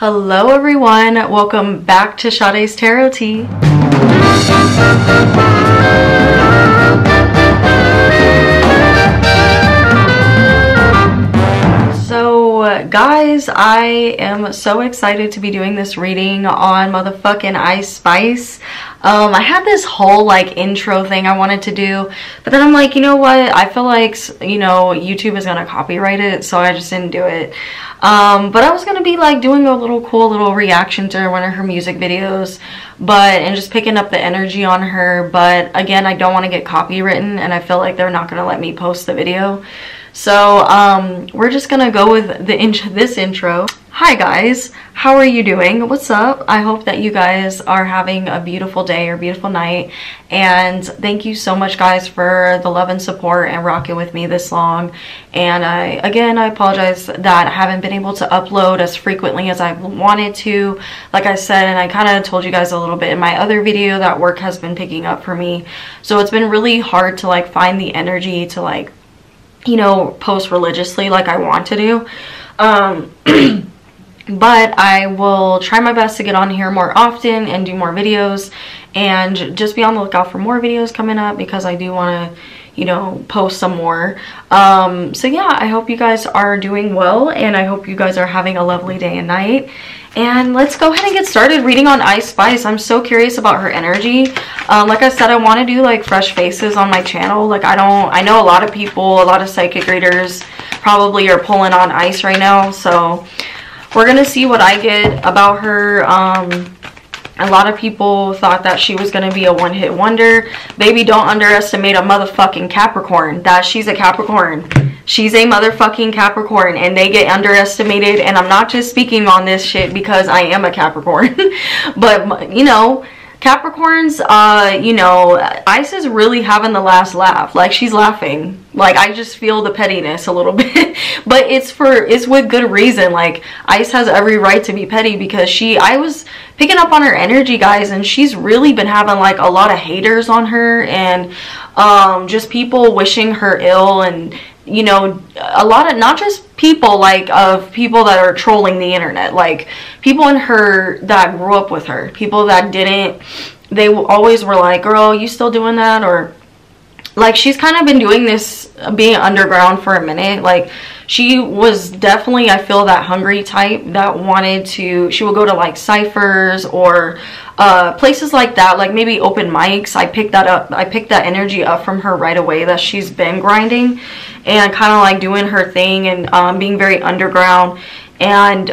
Hello everyone, welcome back to Sade's Tarot Tea. So guys, I am so excited to be doing this reading on motherfucking Ice Spice. I had this whole like intro thing I wanted to do, but then I'm like, you know what, I feel like, YouTube is gonna copyright it, so I just didn't do it. But I was gonna be like doing a little cool little reaction to one of her music videos, and just picking up the energy on her. But again, I don't want to get copywritten, and I feel like they're not gonna let me post the video. So we're just gonna go with this intro. Hi guys, how are you doing? What's up? I hope that you guys are having a beautiful day or beautiful night, and thank you so much guys for the love and support and rocking with me this long. And I apologize that I haven't been able to upload as frequently as I wanted to. Like I said, and I kind of told you guys a little bit in my other video, that work has been picking up for me, so it's been really hard to like find the energy to like, post religiously like I want to do. But I will try my best to get on here more often and do more videos, and just be on the lookout for more videos coming up, because I do want to, post some more. So yeah, I hope you guys are doing well, and I hope you guys are having a lovely day and night. And let's go ahead and get started reading on Ice Spice. I'm so curious about her energy. Like I said, I want to do like fresh faces on my channel. Like I know a lot of people, a lot of psychic readers probably are pulling on Ice right now, so we're gonna see what I get about her. A lot of people thought that she was gonna be a one-hit wonder. Baby, don't underestimate a motherfucking Capricorn. That she's a Capricorn. She's a motherfucking Capricorn, and they get underestimated. And I'm not just speaking on this shit because I am a Capricorn. But, Capricorns, Ice is really having the last laugh. Like, she's laughing. Like, I just feel the pettiness a little bit. But it's with good reason. Like, Ice has every right to be petty, because I was picking up on her energy, guys, and she's really been having like a lot of haters on her, and just people wishing her ill, and a lot of, not just people, like of people that are trolling the internet, like people in her that grew up with her, people that didn't, they always were like, girl, you still doing that? Or like, she's kind of been doing this, being underground for a minute. Like, she was definitely, I feel, that hungry type that wanted to, she would go to like ciphers or places like that, like maybe open mics. I picked that energy up from her right away, that she's been grinding and kind of like doing her thing, and being very underground, and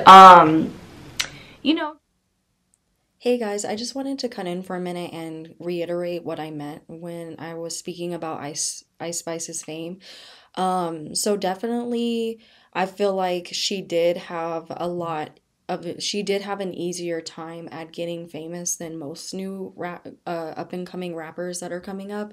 Hey guys, I just wanted to cut in for a minute and reiterate what I meant when I was speaking about Ice Spice's fame. So definitely, I feel like she did have an easier time at getting famous than most new up and coming rappers that are coming up.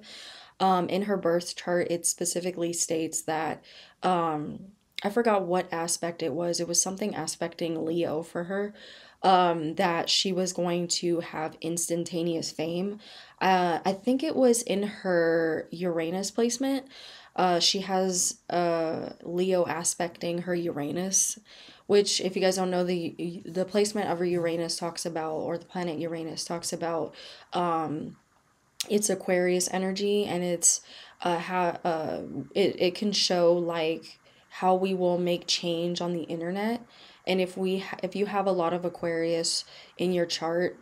In her birth chart, it specifically states that, I forgot what aspect it was. It was something aspecting Leo for her. That she was going to have instantaneous fame. I think it was in her Uranus placement. She has Leo aspecting her Uranus, which, if you guys don't know, the placement of her Uranus talks about, or the planet Uranus talks about, it's Aquarius energy, and it's it can show like how we will make change on the internet. And if you have a lot of Aquarius in your chart,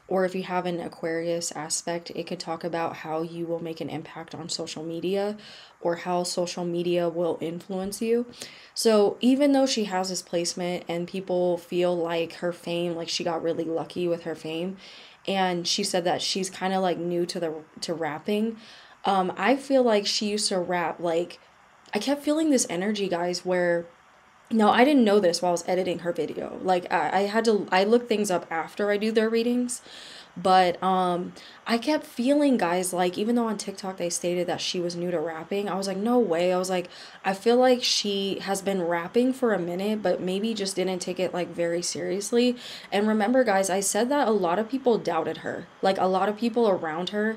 or if you have an Aquarius aspect, it could talk about how you will make an impact on social media, or how social media will influence you. So even though she has this placement and people feel like her fame, like she got really lucky with her fame, and she said that she's kind of like new to rapping, I feel like she used to rap, like, I kept feeling this energy, guys, where, no, I didn't know this while I was editing her video. Like, I look things up after I do their readings. But I kept feeling, guys, like, even though on TikTok they stated that she was new to rapping, I was like, no way. I was like, I feel like she has been rapping for a minute, but maybe just didn't take it like very seriously. And remember, guys, I said that a lot of people doubted her. Like, a lot of people around her,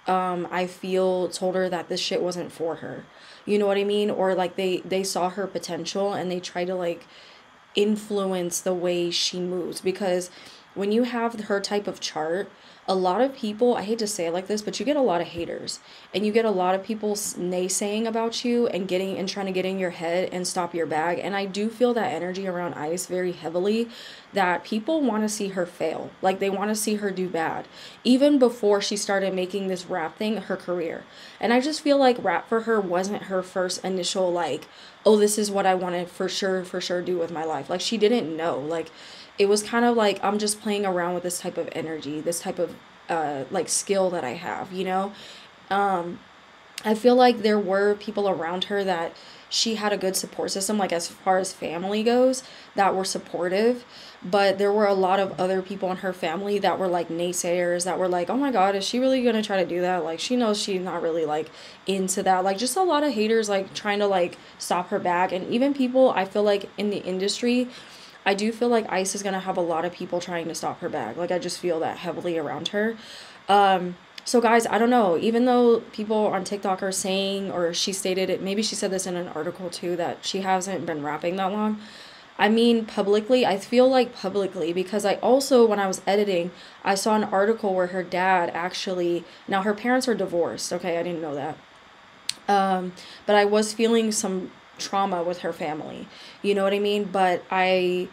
I feel, told her that this shit wasn't for her. You know what I mean? Or like they saw her potential, and they tried to like influence the way she moves, because when you have her type of chart, a lot of people, I hate to say it like this, but you get a lot of haters, and you get a lot of people naysaying about you and trying to get in your head and stop your bag. And I do feel that energy around Ice very heavily, that people want to see her fail. Like, they want to see her do bad, even before she started making this rap thing her career. And I just feel like rap for her wasn't her first initial, like, oh, this is what I want to for sure do with my life. Like, she didn't know. Like, it was kind of like, I'm just playing around with this type of energy, this type of like skill that I have, you know. I feel like there were people around her that she had a good support system, like as far as family goes, that were supportive. But there were a lot of other people in her family that were like naysayers, that were like, oh my God, is she really gonna try to do that? Like, she knows she's not really like into that. Like, just a lot of haters like trying to like stop her back. And even people, I feel like in the industry, I do feel like Ice is gonna have a lot of people trying to stop her back. Like, I just feel that heavily around her. So guys, I don't know, even though people on TikTok are saying, or she stated it, maybe she said this in an article too, that she hasn't been rapping that long. I mean, publicly, I feel like publicly, because I also, when I was editing, I saw an article where her dad actually, now her parents are divorced, okay, I didn't know that. But I was feeling some trauma with her family, you know what I mean? But I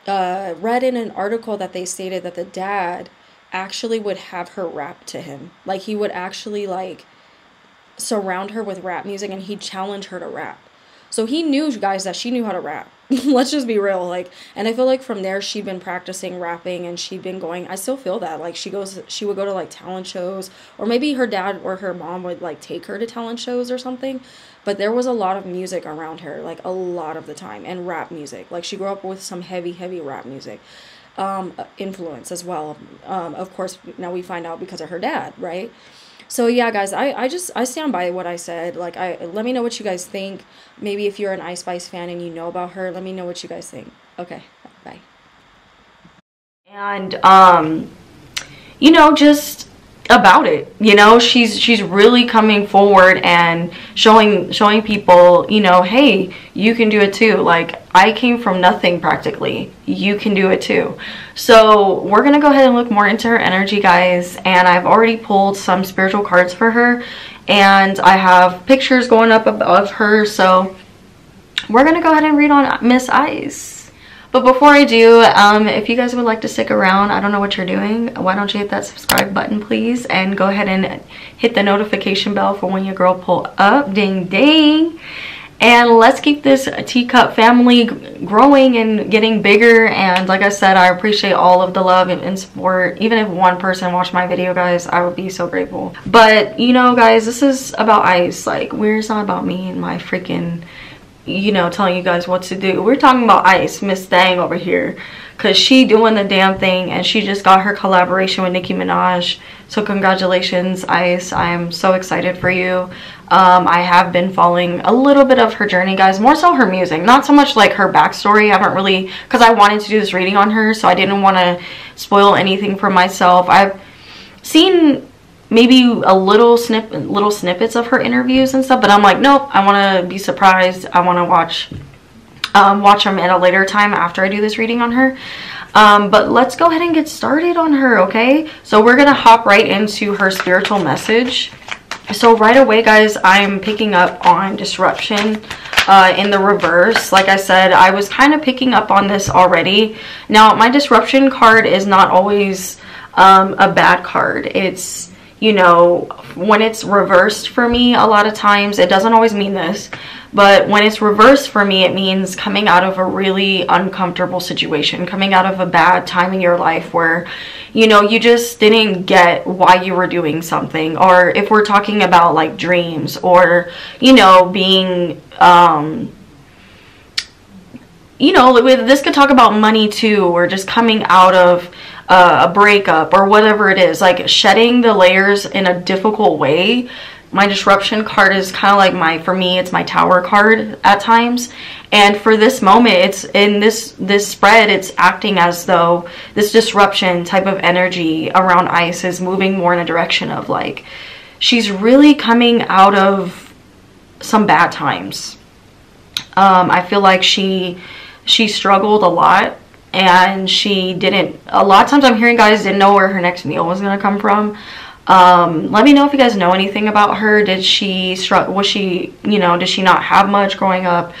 read in an article that they stated that the dad actually would have her rap to him. Like, he would actually like surround her with rap music, and he'd challenge her to rap. So he knew, guys, that she knew how to rap. Let's just be real. Like, and I feel like from there she'd been practicing rapping, and she'd been going, I still feel that, like, she would go to like talent shows, or maybe her dad or her mom would like take her to talent shows or something. But there was a lot of music around her, like a lot of the time, and rap music. Like, she grew up with some heavy rap music influence as well. Of course, now we find out because of her dad, right? So yeah, guys, I stand by what I said. Like, let me know what you guys think. Maybe if you're an Ice Spice fan and you know about her, let me know what you guys think. Okay, bye. And you know, just about it, you know, she's really coming forward and showing people, you know, hey, you can do it too. Like, I came from nothing practically, you can do it too. So we're gonna go ahead and look more into her energy, guys, and I've already pulled some spiritual cards for her, and I have pictures going up of her, so we're gonna go ahead and read on Miss Ice. But before I do, if you guys would like to stick around, I don't know what you're doing, why don't you hit that subscribe button, please, and go ahead and hit the notification bell for when your girl pull up. Ding ding. And let's keep this teacup family growing and getting bigger. And like I said, I appreciate all of the love and support. Even if one person watched my video, guys, I would be so grateful. But you know, guys, this is about Ice. Like, it's not about me and my freaking, you know, telling you guys what to do. We're talking about Ice, Miss Thang over here, because she doing the damn thing, and she just got her collaboration with Nicki Minaj. So congratulations, Ice. I am so excited for you. I have been following a little bit of her journey, guys, more so her music, not so much like her backstory. I haven't really, because I wanted to do this reading on her, so I didn't want to spoil anything for myself. I've seen maybe a little snippets of her interviews and stuff, but I'm like, nope, I want to be surprised. I want to watch them at a later time after I do this reading on her. But let's go ahead and get started on her, okay? So we're gonna hop right into her spiritual message. So right away, guys, I'm picking up on disruption in the reverse. Like I said, I was kind of picking up on this already. Now, my disruption card is not always a bad card. It's, you know, when it's reversed for me, a lot of times, it doesn't always mean this, but when it's reversed for me, it means coming out of a really uncomfortable situation, coming out of a bad time in your life where, you know, you just didn't get why you were doing something. Or if we're talking about like dreams, or, you know, being, you know, this could talk about money too, or just coming out of a breakup or whatever it is, like shedding the layers in a difficult way. My disruption card is kind of like for me, it's my Tower card at times. And for this moment, it's in this spread, it's acting as though this disruption type of energy around Ice is moving more in a direction of like, she's really coming out of some bad times. I feel like she she struggled a lot, and she didn't, a lot of times I'm hearing guys didn't know where her next meal was going to come from. Let me know if you guys know anything about her. Did she was she, you know, did she not have much growing up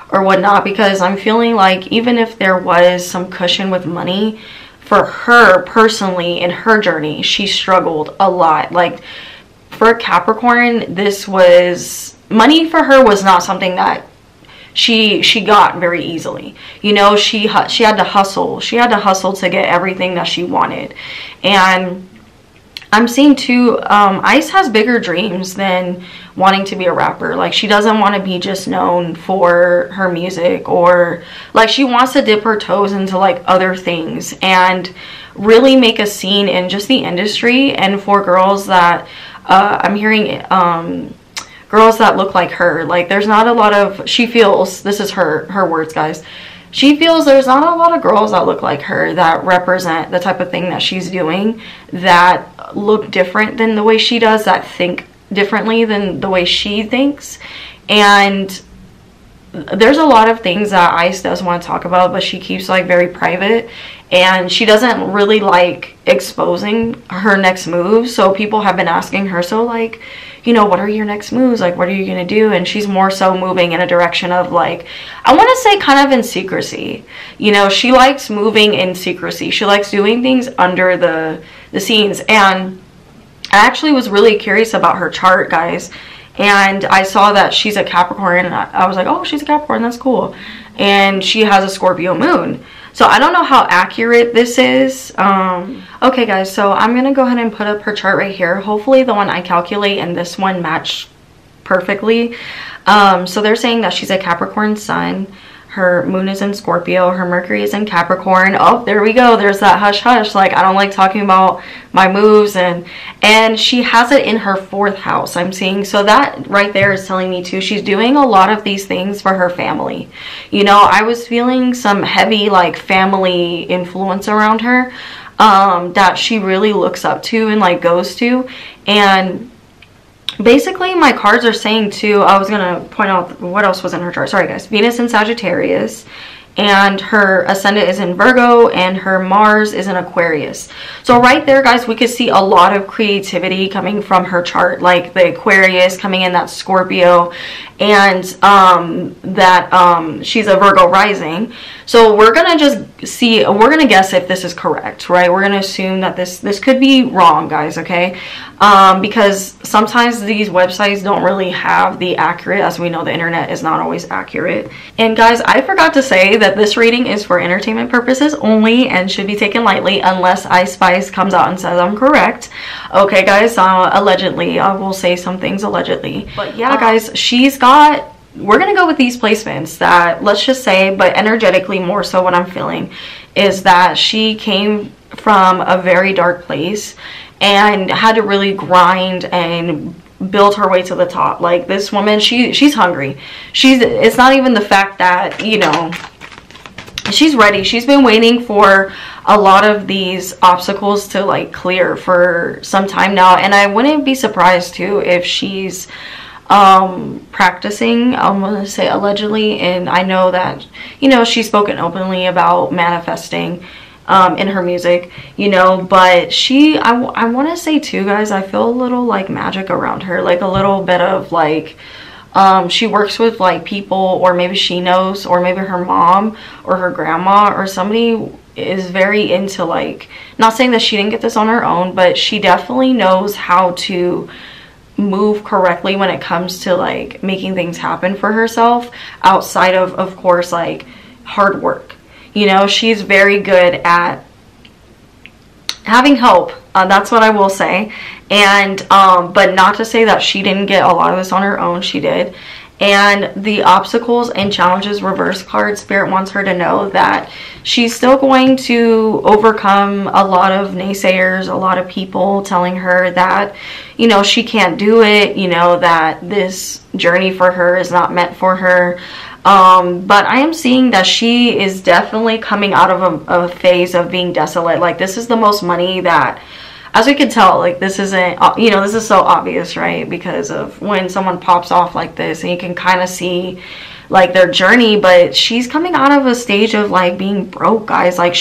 or whatnot? Because I'm feeling like even if there was some cushion with money for her personally in her journey, she struggled a lot. Like, for a Capricorn, this was, money for her was not something that she got very easily. You know, she had to hustle. She had to hustle to get everything that she wanted. And I'm seeing too, Ice has bigger dreams than wanting to be a rapper. Like, she doesn't want to be just known for her music, or like, she wants to dip her toes into like other things and really make a scene in just the industry. And for girls that I'm hearing, girls that look like her, like, there's not a lot of, she feels, this is her words, guys, she feels there's not a lot of girls that look like her, that represent the type of thing that she's doing, that look different than the way she does, that think differently than the way she thinks. And there's a lot of things that Ice does want to talk about, but she keeps like very private, and she doesn't really like exposing her next moves. So people have been asking her, so like, you know, what are your next moves? Like, what are you gonna do? And she's more so moving in a direction of like, I want to say kind of in secrecy. You know, she likes moving in secrecy. She likes doing things under the scenes. And I actually was really curious about her chart, guys. And I saw that she's a Capricorn, and I was like, oh, she's a Capricorn, that's cool. And she has a Scorpio moon. So I don't know how accurate this is. Okay, guys, so I'm going to go ahead and put up her chart right here. Hopefully the one I calculate and this one match perfectly. So they're saying that she's a Capricorn sun. Her moon is in Scorpio. Her Mercury is in Capricorn. Oh, there we go. There's that hush hush. Like, I don't like talking about my moves. And she has it in her 4th house, I'm seeing. So that right there is telling me too, she's doing a lot of these things for her family. You know, I was feeling some heavy like family influence around her, that she really looks up to and like goes to. And basically my cards are saying too, I was gonna point out what else was in her chart. Sorry guys. Venus in Sagittarius, and her ascendant is in Virgo, and her Mars is in Aquarius. So right there, guys, we could see a lot of creativity coming from her chart, like the Aquarius coming in, that Scorpio, and she's a Virgo rising. So we're gonna just see, we're gonna guess if this is correct, right? We're gonna assume that this could be wrong, guys, okay? Because sometimes these websites don't really have the accurate, as we know the internet is not always accurate. And guys, I forgot to say that this reading is for entertainment purposes only and should be taken lightly unless Ice Spice comes out and says I'm correct. Okay guys, allegedly, I will say some things allegedly. But yeah guys, she's got, we're gonna go with these placements that, let's just say, but energetically more so what I'm feeling is that she came from a very dark place and had to really grind and build her way to the top. Like, this woman, she's hungry. It's not even the fact that, you know, she's ready. She's been waiting for a lot of these obstacles to like clear for some time now, and I wouldn't be surprised too if she's practicing, I'm gonna say allegedly, and I know that, you know, she's spoken openly about manifesting in her music, you know, but I want to say too, guys, I feel a little like magic around her, like a little bit of like, she works with like people, or maybe she knows, or maybe her mom or her grandma or somebody is very into, like, not saying that she didn't get this on her own, but she definitely knows how to move correctly when it comes to like making things happen for herself outside of course, like hard work. You know, she's very good at having help. That's what I will say. And but not to say that she didn't get a lot of this on her own. She did. And the obstacles and challenges reverse card, Spirit wants her to know that she's still going to overcome a lot of naysayers, a lot of people telling her that, you know, she can't do it, you know, that this journey for her is not meant for her. But I am seeing that she is definitely coming out of a phase of being desolate. Like, this is the most money that, as we can tell, like, this isn't, you know, this is so obvious, right? Because of when someone pops off like this, and you can kind of see like their journey, but she's coming out of a stage of like being broke, guys. Like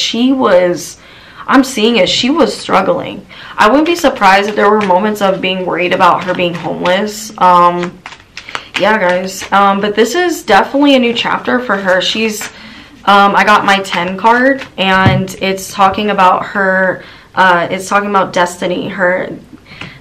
I'm seeing it, she was struggling. I wouldn't be surprised if there were moments of being worried about her being homeless. Yeah, guys. But this is definitely a new chapter for her. I got my 10 card, and it's talking about her, it's talking about destiny. Her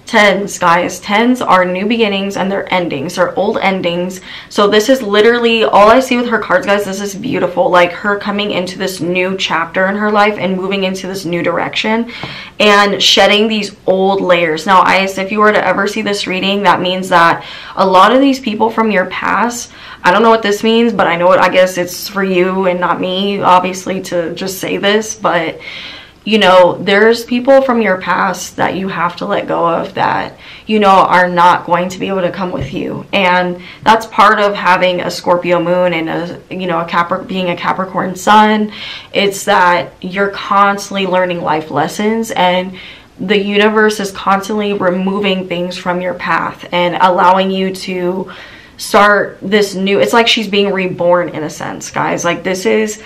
10s, guys. 10s are new beginnings and they're endings. They're old endings. So this is literally all I see with her cards, guys. This is beautiful. Like her coming into this new chapter in her life and moving into this new direction and shedding these old layers. Now, Ice, if you were to ever see this reading, that means that a lot of these people from your past, I don't know what this means, but I know it. I guess it's for you and not me, obviously, to just say this, but you know, there's people from your past that you have to let go of that, you know, are not going to be able to come with you. And that's part of having a Scorpio moon and being a Capricorn sun. It's that you're constantly learning life lessons, and the universe is constantly removing things from your path and allowing you to start this new, it's like she's being reborn in a sense, guys. Like this is,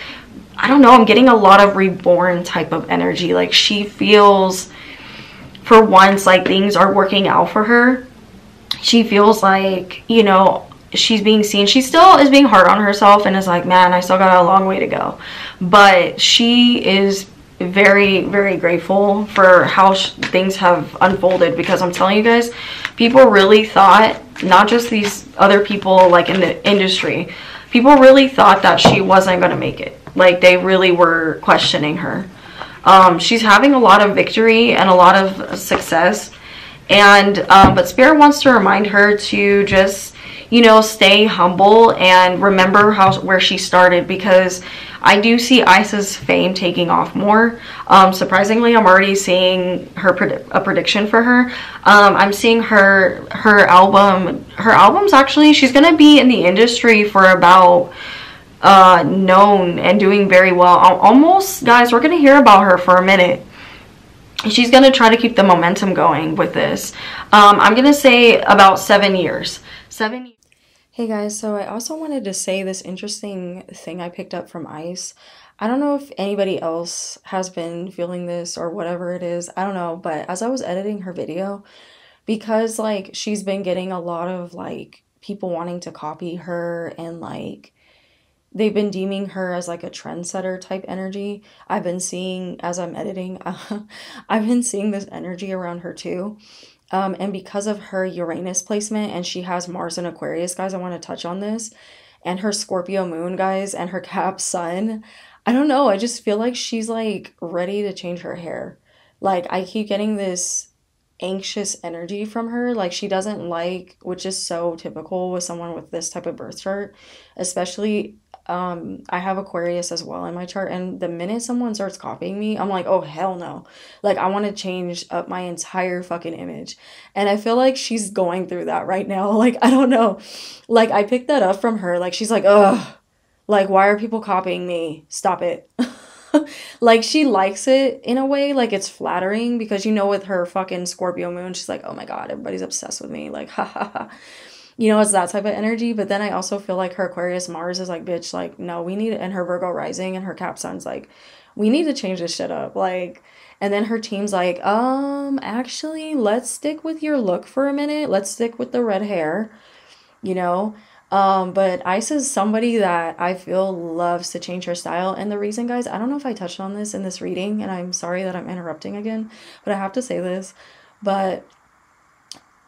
I don't know, I'm getting a lot of reborn type of energy. Like she feels, for once, like things are working out for her. She feels like, you know, she's being seen. She still is being hard on herself and is like, man, I still got a long way to go. But she is very, very grateful for how things have unfolded, because I'm telling you guys, people really thought, not just these other people like in the industry, people really thought that she wasn't going to make it. Like they really were questioning her. She's having a lot of victory and a lot of success, and but Spirit wants to remind her to just, you know, stay humble and remember where she started, because I do see Ice's fame taking off more. Surprisingly, I'm already seeing a prediction for her. I'm seeing her albums, actually, she's gonna be in the industry for about known and doing very well. Almost, guys, we're gonna hear about her for a minute. She's gonna try to keep the momentum going with this. I'm gonna say about 7 years. 7 years. Hey guys, so I also wanted to say this interesting thing I picked up from Ice. I don't know if anybody else has been feeling this or whatever it is. I don't know, but as I was editing her video, because like she's been getting a lot of like people wanting to copy her, and like they've been deeming her as like a trendsetter type energy. I've been seeing, as I'm editing, I've been seeing this energy around her too. And because of her Uranus placement, and she has Mars in Aquarius, guys, I want to touch on this, and her Scorpio moon, guys, and her Cap sun, I don't know, I just feel like she's like ready to change her hair. Like I keep getting this anxious energy from her. Like she doesn't like, which is so typical with someone with this type of birth chart, especially I have Aquarius as well in my chart, and the minute someone starts copying me, I'm like, oh hell no. Like I want to change up my entire fucking image. And I feel like she's going through that right now. Like I don't know, like I picked that up from her. Like she's like, ugh, like why are people copying me? Stop it. Like she likes it in a way, like it's flattering, because you know, with her fucking Scorpio moon, she's like, oh my god, everybody's obsessed with me, like ha ha ha. You know, it's that type of energy. But then I also feel like her Aquarius Mars is like, bitch, like, no, we need it. And her Virgo rising and her Cap sun's like, we need to change this shit up. Like, and then her team's like, actually, let's stick with your look for a minute. Let's stick with the red hair, you know? But Ice is somebody that I feel loves to change her style. And the reason, guys, I don't know if I touched on this in this reading, and I'm sorry that I'm interrupting again, but I have to say this. But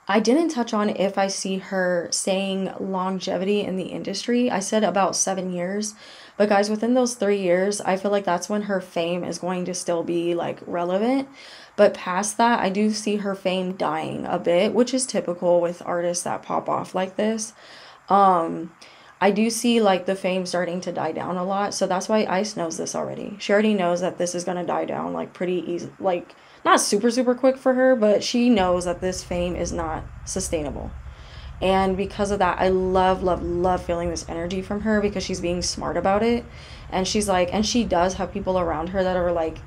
I didn't touch on if I see her saying longevity in the industry. I said about 7 years. But guys, within those 3 years, I feel like that's when her fame is going to still be like relevant. But past that, I do see her fame dying a bit, which is typical with artists that pop off like this. I do see like the fame starting to die down a lot. So that's why Ice knows this already. She already knows that this is going to die down like pretty easy, like not super, super quick for her, but she knows that this fame is not sustainable. And because of that, I love, love, love feeling this energy from her, because she's being smart about it. And she's like, and she does have people around her that are like,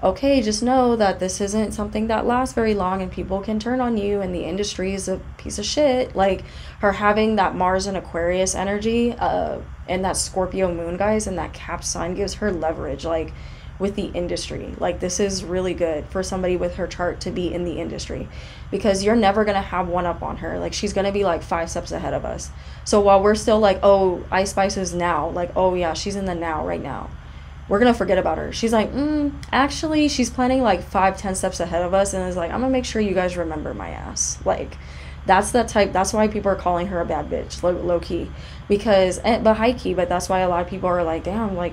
okay, just know that this isn't something that lasts very long and people can turn on you and the industry is a piece of shit. Like, her having that Mars and Aquarius energy, and that Scorpio moon, guys, and that Cap sign gives her leverage, like, with the industry. Like, this is really good for somebody with her chart to be in the industry, because you're never going to have one up on her. Like, she's going to be like 5 steps ahead of us. So while we're still like, oh, Ice Spice is now, like, oh yeah, she's in the now right now, we're gonna forget about her. She's like, actually, she's planning like 5-10 steps ahead of us, and is like, I'm gonna make sure you guys remember my ass. Like, that's the type. That's why people are calling her a bad bitch, low key, because, but high key. But that's why a lot of people are like, damn, like,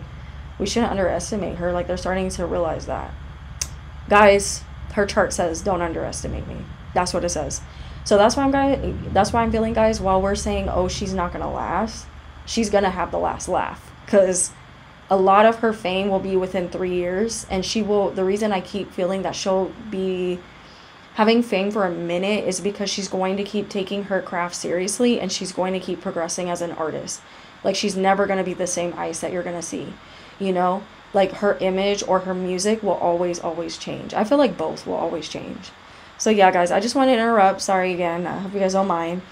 we shouldn't underestimate her. Like, they're starting to realize that. Guys, her chart says, don't underestimate me. That's what it says. So that's why I'm feeling, guys, while we're saying, oh, she's not gonna last, she's gonna have the last laugh, because a lot of her fame will be within 3 years, and she will, the reason I keep feeling that she'll be having fame for a minute is because she's going to keep taking her craft seriously, and she's going to keep progressing as an artist. Like, she's never going to be the same Ice that you're going to see, you know? Like, her image or her music will always change. I feel like both will always change. So yeah, guys, I just wanted to interrupt. Sorry again. I hope you guys don't mind.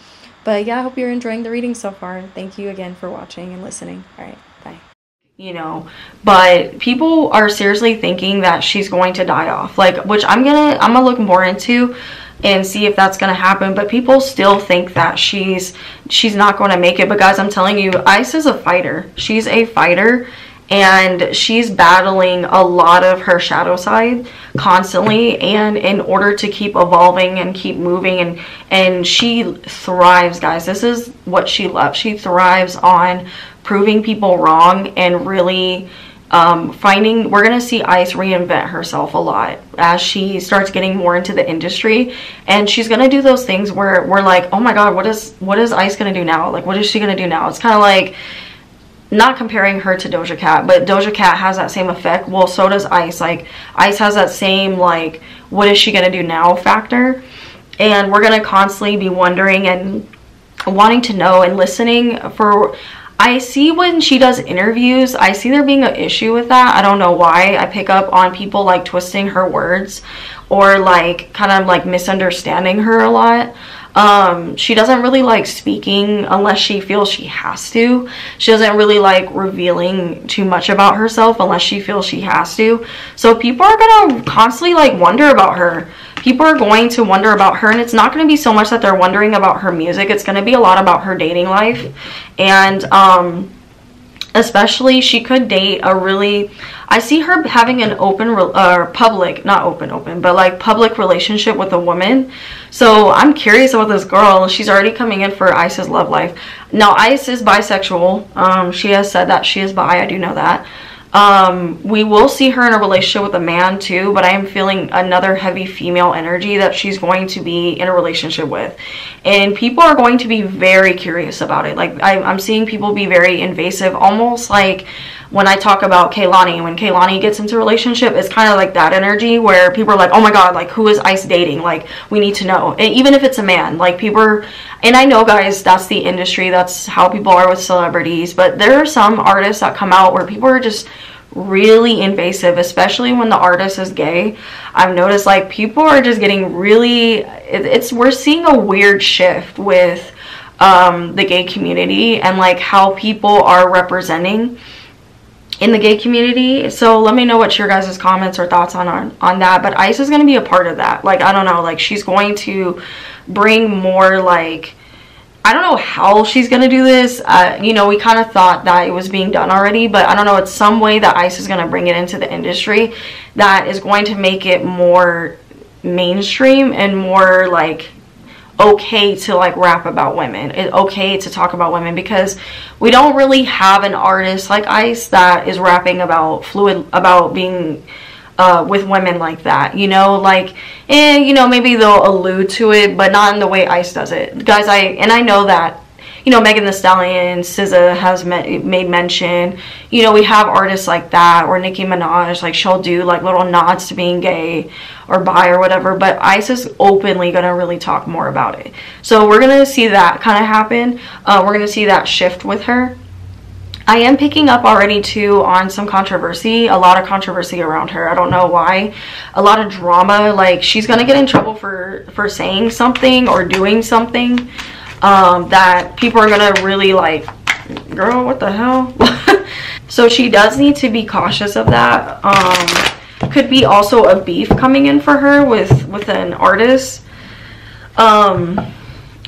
But yeah, I hope you're enjoying the reading so far. Thank you again for watching and listening. All right, bye. You know, but people are seriously thinking that she's going to die off, like, which I'm gonna look more into and see if that's gonna happen. But people still think that she's not going to make it. But guys, I'm telling you, Ice is a fighter. She's a fighter, and she's battling a lot of her shadow side constantly, and in order to keep evolving and keep moving, and she thrives, guys. This is what she loves. She thrives on proving people wrong and really we're gonna see Ice reinvent herself a lot as she starts getting more into the industry, and she's gonna do those things where we're like, oh my god, what is Ice gonna do now? Like, what is she gonna do now? It's kind of like, not comparing her to Doja Cat, but Doja Cat has that same effect. Well, so does Ice. Like, Ice has that same, like, what is she gonna do now factor, and we're gonna constantly be wondering and wanting to know and listening for. I see when she does interviews, I see there being an issue with that. I don't know why. I pick up on people like twisting her words or like kind of like misunderstanding her a lot. She doesn't really like speaking unless she feels she has to. She doesn't really like revealing too much about herself unless she feels she has to. So people are gonna constantly like wonder about her. People are going to wonder about her, and it's not going to be so much that they're wondering about her music. It's going to be a lot about her dating life, and especially she could date a really, I see her having an public relationship with a woman. So I'm curious about this girl. She's already coming in for Ice's love life. Now, Ice is bisexual. She has said that she is bi. I do know that. We will see her in a relationship with a man too, but I am feeling another heavy female energy that she's going to be in a relationship with, and people are going to be very curious about it. Like, I'm seeing people be very invasive, almost like when I talk about Kehlani. When Kehlani gets into a relationship, it's kind of like that energy where people are like, oh my god, like, who is Ice dating? Like, we need to know. And even if it's a man, like, people are, and I know, guys, that's the industry, that's how people are with celebrities, but there are some artists that come out where people are just really invasive, especially when the artist is gay. I've noticed, like, people are just getting really, we're seeing a weird shift with the gay community and like how people are representing in the gay community. So let me know what your guys' comments or thoughts on that. But Ice is going to be a part of that. Like, I don't know, like, she's going to bring more, like, I don't know how she's going to do this. You know, we kind of thought that it was being done already, but I don't know, it's some way that Ice is going to bring it into the industry that is going to make it more mainstream and more like okay to like rap about women. It's okay to talk about women, because we don't really have an artist like Ice that is rapping about being with women like that, you know, like, and you know, maybe they'll allude to it, but not in the way Ice does it, guys. I know that, you know, Megan Thee Stallion, SZA has made mention, you know, we have artists like that, or Nicki Minaj, like, she'll do like little nods to being gay or bi or whatever, but Ice is openly gonna really talk more about it. So we're gonna see that kind of happen. We're gonna see that shift with her. I am picking up already too on some controversy, a lot of controversy around her. I don't know why. A lot of drama, like she's gonna get in trouble for saying something or doing something that people are gonna really like, girl, what the hell? So she does need to be cautious of that. Could be also a beef coming in for her with an artist.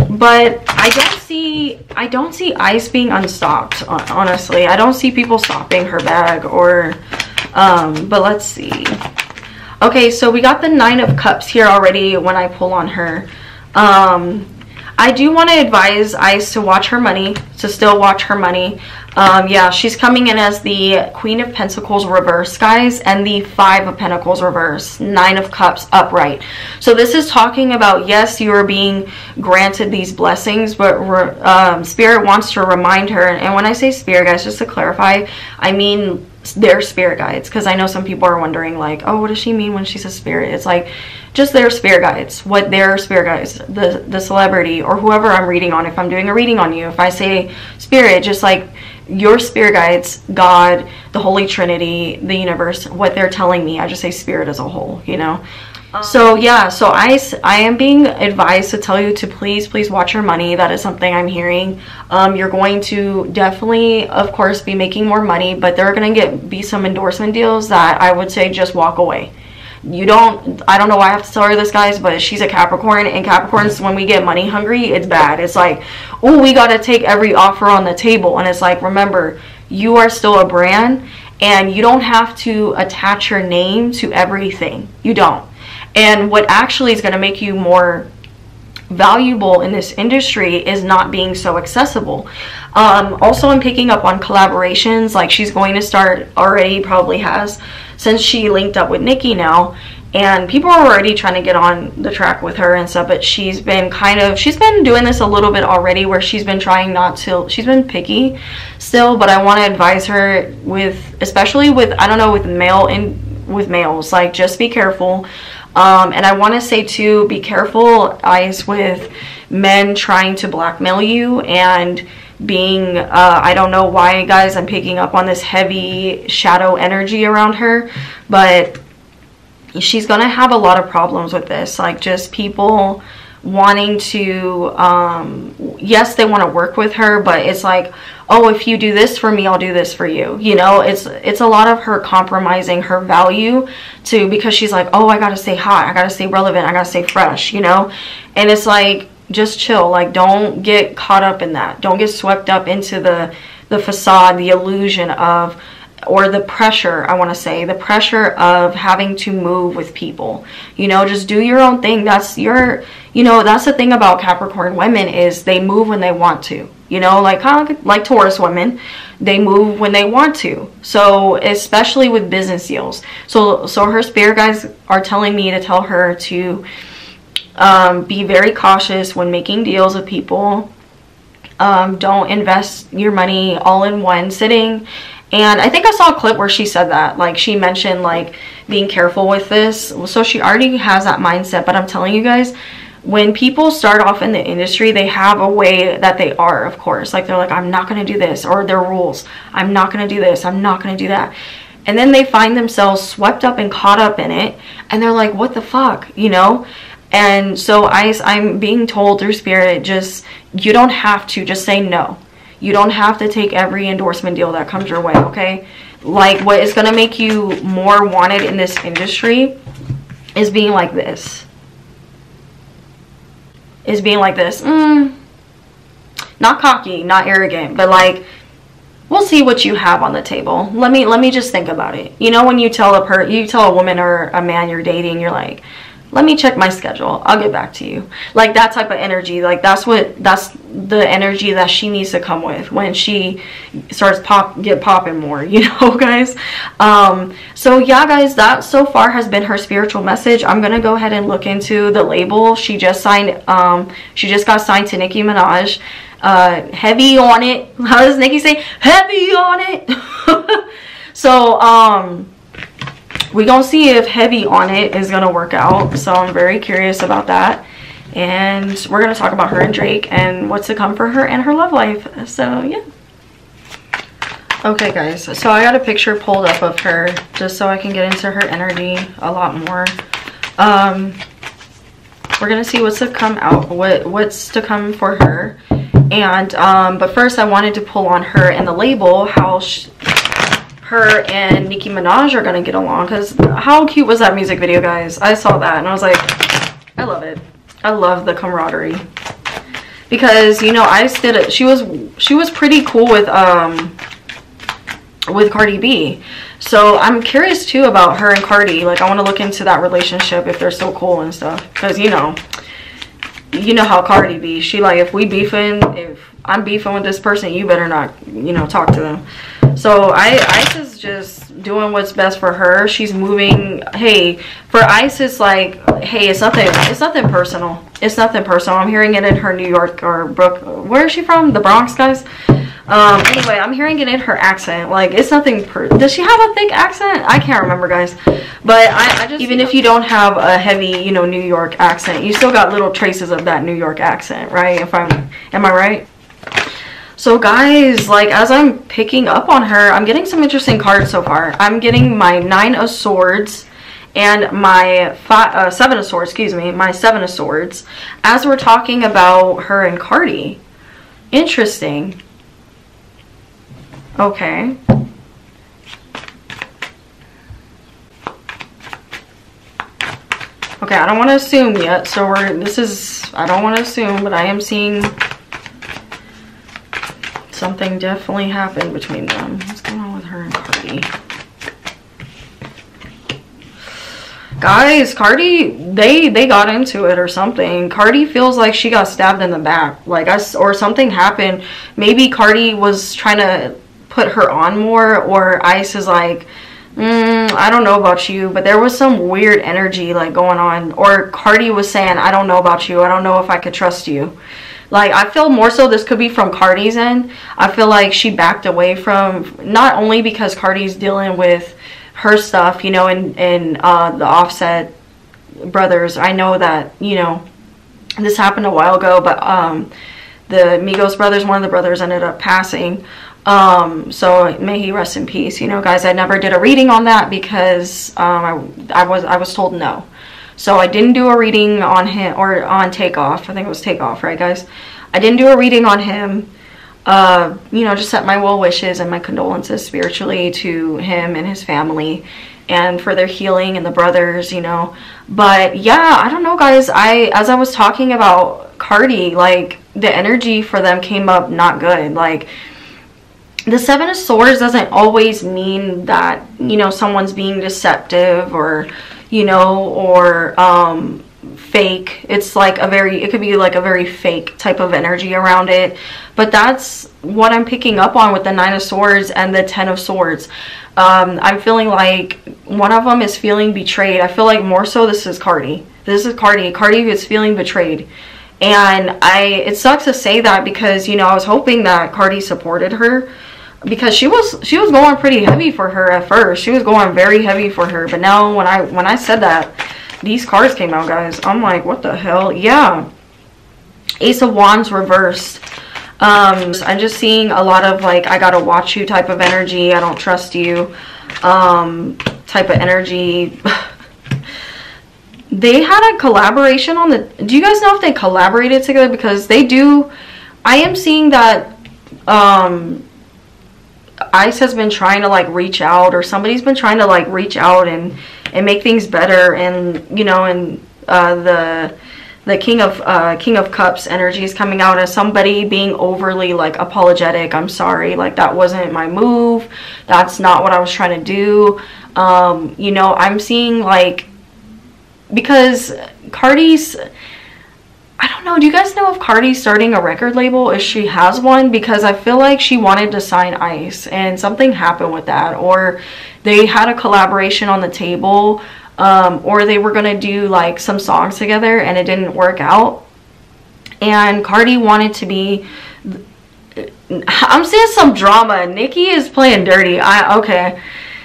But I don't see Ice being unstopped, honestly. I don't see people stopping her bag or but let's see. Okay, so we got the 9 of Cups here already when I pull on her. I do want to advise Ice to watch her money, to still watch her money. Yeah, she's coming in as the Queen of Pentacles reverse, guys, and the 5 of Pentacles reverse, 9 of Cups upright. So this is talking about, yes, you are being granted these blessings, but Spirit wants to remind her. And when I say Spirit, guys, just to clarify, I mean their spirit guides, because I know some people are wondering like, oh, what does she mean when she says spirit? It's like just their spirit guides, what their spirit guides, the celebrity or whoever I'm reading on. If I'm doing a reading on you, if I say spirit, just like your spirit guides, God, the Holy Trinity, the universe, what they're telling me, I just say spirit as a whole, you know. So yeah, so I am being advised to tell you to please watch your money. That is something I'm hearing. You're going to definitely, of course, be making more money, but there are going to be some endorsement deals that I would say just walk away. I don't know why I have to tell her this, guys, but she's a Capricorn, and Capricorns, when we get money hungry, it's bad. It's like, oh, we got to take every offer on the table. And it's like, remember, you are still a brand, and you don't have to attach your name to everything. You don't. And what actually is going to make you more valuable in this industry is not being so accessible. Also, I'm picking up on collaborations. Like she's going to start, already probably has, since she linked up with Nicki now. And people are already trying to get on the track with her and stuff. But she's been doing this a little bit already, where she's been trying not to, she's been picky still. But I want to advise her with, especially with, I don't know, with males, like just be careful. And I want to say too, be careful, Ice, with men trying to blackmail you and being, I don't know why, guys, I'm picking up on this heavy shadow energy around her, but she's going to have a lot of problems with this. Like just people wanting to, yes, they want to work with her, but it's like, oh, if you do this for me, I'll do this for you. You know, it's a lot of her compromising her value to, because she's like, oh, I gotta stay hot, I gotta stay relevant, I gotta stay fresh, you know. And it's like, just chill. Like, don't get caught up in that. Don't get swept up into the facade, the illusion of, or the pressure, I want to say, the pressure of having to move with people. You know, just do your own thing. That's your, you know, that's the thing about Capricorn women, is they move when they want to. You know, like kind of like Taurus women, they move when they want to. So especially with business deals. So her spirit guides are telling me to tell her to be very cautious when making deals with people. Don't invest your money all in one sitting. And I think I saw a clip where she said that, like she mentioned like being careful with this. So she already has that mindset. But I'm telling you guys, when people start off in the industry, they have a way that they are, of course. Like they're like, I'm not going to do this, or their rules. I'm not going to do this. I'm not going to do that. And then they find themselves swept up and caught up in it. And they're like, what the fuck, you know? And so I'm being told through spirit, just, you don't have to, just say no. You don't have to take every endorsement deal that comes your way, okay? Like what is going to make you more wanted in this industry is being like this. Not cocky, not arrogant, but like, we'll see what you have on the table. Let me just think about it. You know, when you tell a woman or a man you're dating, you're like, let me check my schedule, I'll get back to you. Like that type of energy. Like that's the energy that she needs to come with when she starts popping more, you know, guys. So yeah, guys, that so far has been her spiritual message. I'm gonna go ahead and look into the label. She just got signed to Nicki Minaj. Heavy on it. How does Nicki say? Heavy on it. So we're gonna see if heavy on it is gonna work out. So I'm very curious about that. And we're gonna talk about her and Drake and what's to come for her and her love life. So yeah. Okay guys, so I got a picture pulled up of her just so I can get into her energy a lot more. We're gonna see what's to come out, what's to come for her. And but first I wanted to pull on her and the label, how her and Nicki Minaj are gonna get along, because how cute was that music video, guys? I saw that and I was like, I love it. I love the camaraderie. Because, you know, Ice did it. She was pretty cool with Cardi B. So I'm curious too about her and Cardi. Like, I want to look into that relationship, if they're so cool and stuff. Because, you know how Cardi be. She like, if I'm beefing with this person, you better not, you know, talk to them. So Ice is just doing what's best for her. She's moving. Hey, for Ice, it's like, hey, it's nothing personal. It's nothing personal. I'm hearing it in her New York or where is she from? The Bronx, guys. Anyway, I'm hearing it in her accent. Like, it's nothing does she have a thick accent? I can't remember, guys. But I just, even if you don't have a heavy, you know, New York accent, you still got little traces of that New York accent, right? Am I right? So guys, like, as I'm picking up on her, I'm getting some interesting cards so far. I'm getting my 9 of Swords and my 7 of Swords, excuse me, my 7 of Swords, as we're talking about her and Cardi. Interesting. Okay. Okay, I don't want to assume yet, so I don't want to assume, but I am seeing something definitely happened between them. What's going on with her and Cardi? Guys, Cardi, they got into it or something. Cardi feels like she got stabbed in the back, like, or something happened. Maybe Cardi was trying to put her on more, or Ice is like, I don't know about you, but there was some weird energy like going on, or Cardi was saying, I don't know about you, I don't know if I could trust you. Like, I feel more so this could be from Cardi's end. I feel like she backed away from, not only because Cardi's dealing with her stuff, you know, and the Offset brothers. I know that, you know, this happened a while ago, but the Migos brothers, one of the brothers ended up passing. So may he rest in peace. You know, guys, I never did a reading on that because I was told no. So I didn't do a reading on him, or on Takeoff. I think it was Takeoff, right, guys? I didn't do a reading on him. You know, just set my well wishes and my condolences spiritually to him and his family, and for their healing, and the brothers, you know. But yeah, I don't know, guys. As I was talking about Cardi, like, the energy for them came up not good. Like, the 7 of Swords doesn't always mean that, you know, someone's being deceptive, or, you know, or fake. It's like it could be like a very fake type of energy around it. But that's what I'm picking up on with the 9 of Swords and the 10 of Swords. I'm feeling like one of them is feeling betrayed. I feel like more so this is Cardi. This is Cardi. Cardi is feeling betrayed. And it sucks to say that, because, you know, I was hoping that Cardi supported her, because she was going pretty heavy for her at first. She was going very heavy for her. But now when I said that, these cards came out, guys. I'm like, what the hell? Yeah. Ace of Wands reversed. I'm just seeing a lot of like, I gotta watch you type of energy. I don't trust you type of energy. They had a collaboration on the, do you guys know if they collaborated together? Because they do. I am seeing that Ice has been trying to like reach out, or somebody's been trying to like reach out and make things better. And, you know, and the King of Cups energy is coming out as somebody being overly like apologetic. I'm sorry, like, that wasn't my move, that's not what I was trying to do. You know, I'm seeing like, because Cardi's, I don't know, do you guys know if Cardi's starting a record label, if she has one? Because I feel like she wanted to sign Ice and something happened with that, or they had a collaboration on the table, or they were gonna do like some songs together and it didn't work out, and Cardi wanted to be, I'm seeing some drama. Nicki is playing dirty. Okay,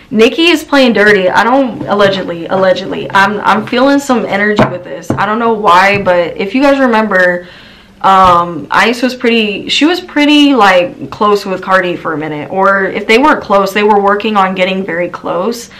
Nicki is playing dirty. I don't, allegedly, I'm feeling some energy with this. I don't know why, but if you guys remember, Ice was pretty like close with Cardi for a minute, or if they weren't close, they were working on getting very close,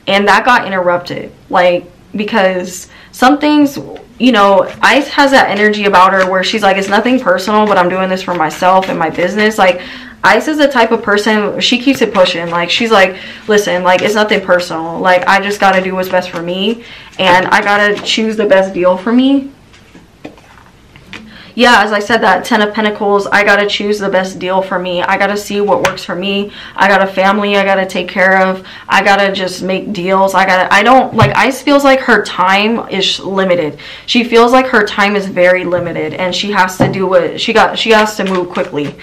and that got interrupted, like, because some things, you know, Ice has that energy about her where she's like, it's nothing personal, but I'm doing this for myself and my business. Like, Ice is the type of person, she keeps it pushing. Like, she's like, listen, like, it's nothing personal. Like, I just gotta do what's best for me, and I gotta choose the best deal for me. Yeah, as I said, that 10 of Pentacles, I gotta choose the best deal for me. I gotta see what works for me. I got a family I gotta take care of. I gotta just make deals. I don't, like, Ice feels like her time is limited. She feels like her time is very limited, and she has to do what she has to move quickly.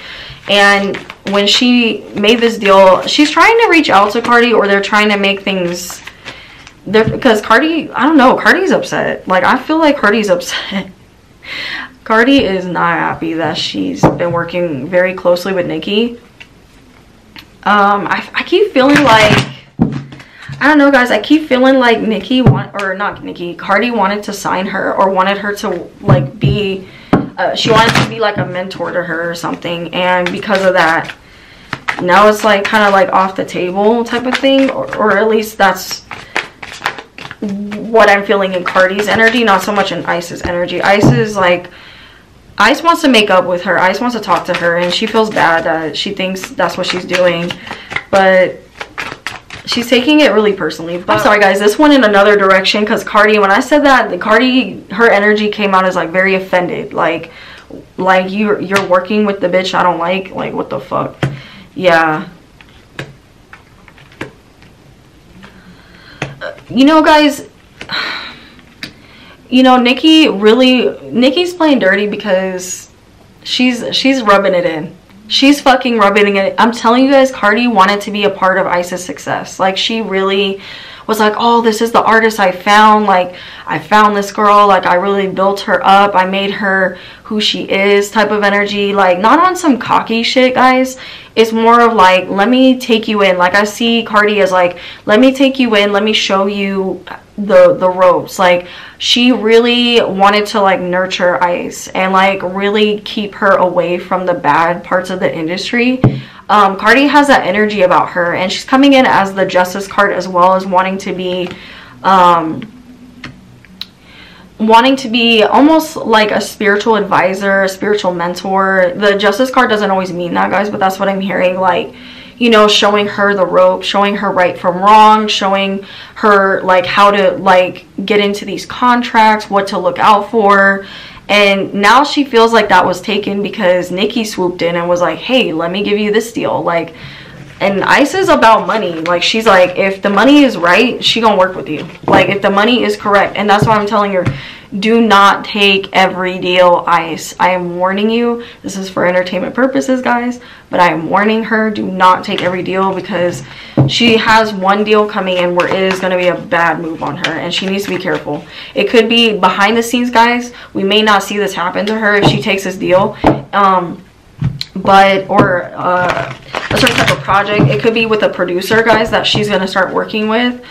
And when she made this deal, she's trying to reach out to Cardi, or they're trying to make things there, because Cardi, I don't know, Cardi's upset. Like, I feel like Cardi's upset. Cardi is not happy that she's been working very closely with Nicki. I keep feeling like, I don't know, guys, I keep feeling like Cardi wanted to sign her, or wanted her to, like, be, she wanted to be like a mentor to her or something, and because of that, now it's like kind of like off the table type of thing, or at least that's what I'm feeling in Cardi's energy, not so much in Ice's energy. Ice wants to make up with her. Ice wants to talk to her, and she feels bad that she thinks that's what she's doing, but she's taking it really personally. But I'm sorry, guys, this went in another direction, because Cardi, when I said that, Cardi, her energy came out as like very offended, like you're working with the bitch I don't like what the fuck. Yeah, you know, guys, you know, Nicki's playing dirty, because she's rubbing it in. She's fucking rubbing it. I'm telling you guys, Cardi wanted to be a part of Ice's success. Like, she really was like, oh, this is the artist I found. Like, I found this girl. Like, I really built her up. I made her who she is type of energy. Like, not on some cocky shit, guys. It's more of like, let me take you in. Like, I see Cardi as like, let me take you in. Let me show you the ropes. Like, she really wanted to like nurture Ice and like really keep her away from the bad parts of the industry. Cardi has that energy about her, and she's coming in as the Justice card, as well as wanting to be almost like a spiritual advisor, a spiritual mentor. The Justice card doesn't always mean that, guys, but that's what I'm hearing. Like, you know, showing her the rope, showing her right from wrong, showing her like how to like get into these contracts, what to look out for. And now she feels like that was taken because Nicki swooped in and was like, hey, let me give you this deal. Like, and Ice is about money. Like, she's like, if the money is right, she gonna work with you. Like, if the money is correct. And that's why I'm telling her, do not take every deal, Ice. I am warning you. This is for entertainment purposes, guys, but I am warning her, do not take every deal, because she has one deal coming in where it is going to be a bad move on her, and she needs to be careful. It could be behind the scenes, guys. We may not see this happen to her if she takes this deal, or a certain type of project. It could be with a producer, guys, that she's going to start working with.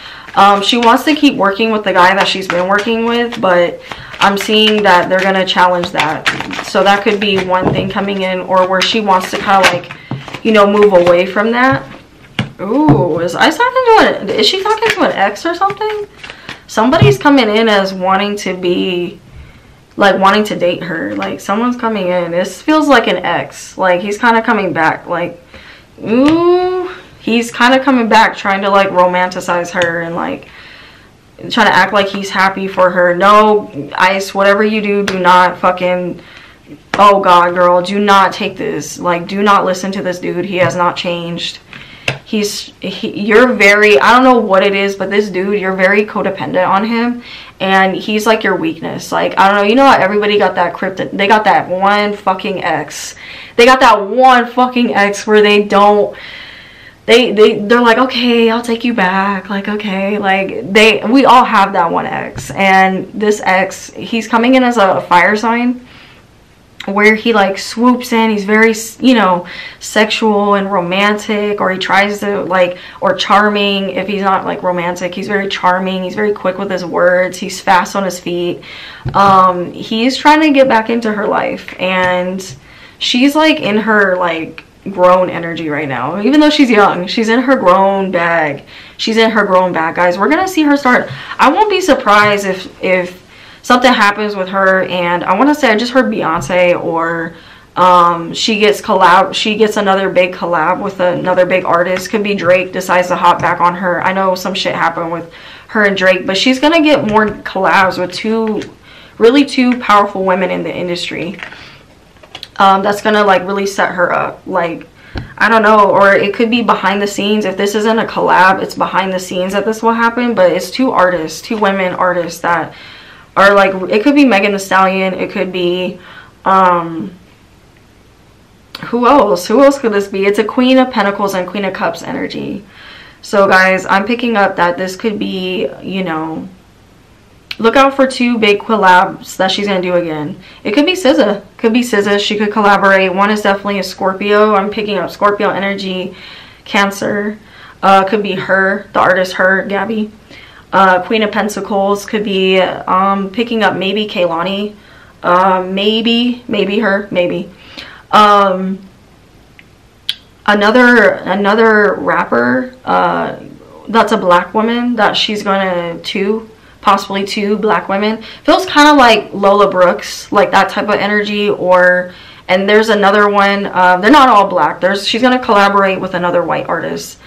She wants to keep working with the guy that she's been working with, but I'm seeing that they're going to challenge that. So that could be one thing coming in, or where she wants to kind of like, you know, move away from that. Ooh, is Ice talking to is she talking to an ex or something? Somebody's coming in as wanting to be, like, wanting to date her. Like, someone's coming in. This feels like an ex. Like, he's kind of coming back. Like, ooh, he's kind of coming back, trying to like romanticize her and like trying to act like he's happy for her. No, Ice, whatever you do, do not fucking, oh god, girl, do not take this. Like, do not listen to this dude. He has not changed. You're very, I don't know what it is, but this dude, you're very codependent on him, and he's like your weakness. Like, I don't know, you know how everybody got that they got that one fucking ex. They got that one fucking ex where they don't, they're like, okay, I'll take you back. Like, okay, like we all have that one ex, and this ex, he's coming in as a fire sign. where he like swoops in. He's very, you know, sexual and romantic, or he tries to like, or charming. If he's not like romantic, he's very charming. He's very quick with his words. He's fast on his feet. He's trying to get back into her life, and she's like in her like grown energy right now. Even though she's young, she's in her grown bag. She's in her grown bag, guys. We're gonna see her start. I won't be surprised if something happens with her, and I want to say I just heard Beyonce, or she gets another big collab with another big artist. Could be Drake decides to hop back on her. I know some shit happened with her and Drake, but she's gonna get more collabs with two powerful women in the industry. That's gonna like really set her up. Like, I don't know, or it could be behind the scenes. If this isn't a collab, it's behind the scenes that this will happen. But it's two women artists that are like, it could be Megan Thee Stallion, it could be who else could this be? It's a Queen of Pentacles and Queen of Cups energy. So guys, I'm picking up that this could be, you know, look out for two big collabs that she's gonna do again. It could be SZA. She could collaborate. One is definitely a Scorpio. I'm picking up Scorpio energy. Cancer. Could be her, the artist, her, Gabby. Queen of Pentacles could be picking up maybe Kehlani. Maybe her. Maybe. Another rapper. That's a black woman that she's gonna possibly two black women. Feels kind of like Lola Brooks, like that type of energy. And there's another one, they're not all black. She's gonna collaborate with another white artist.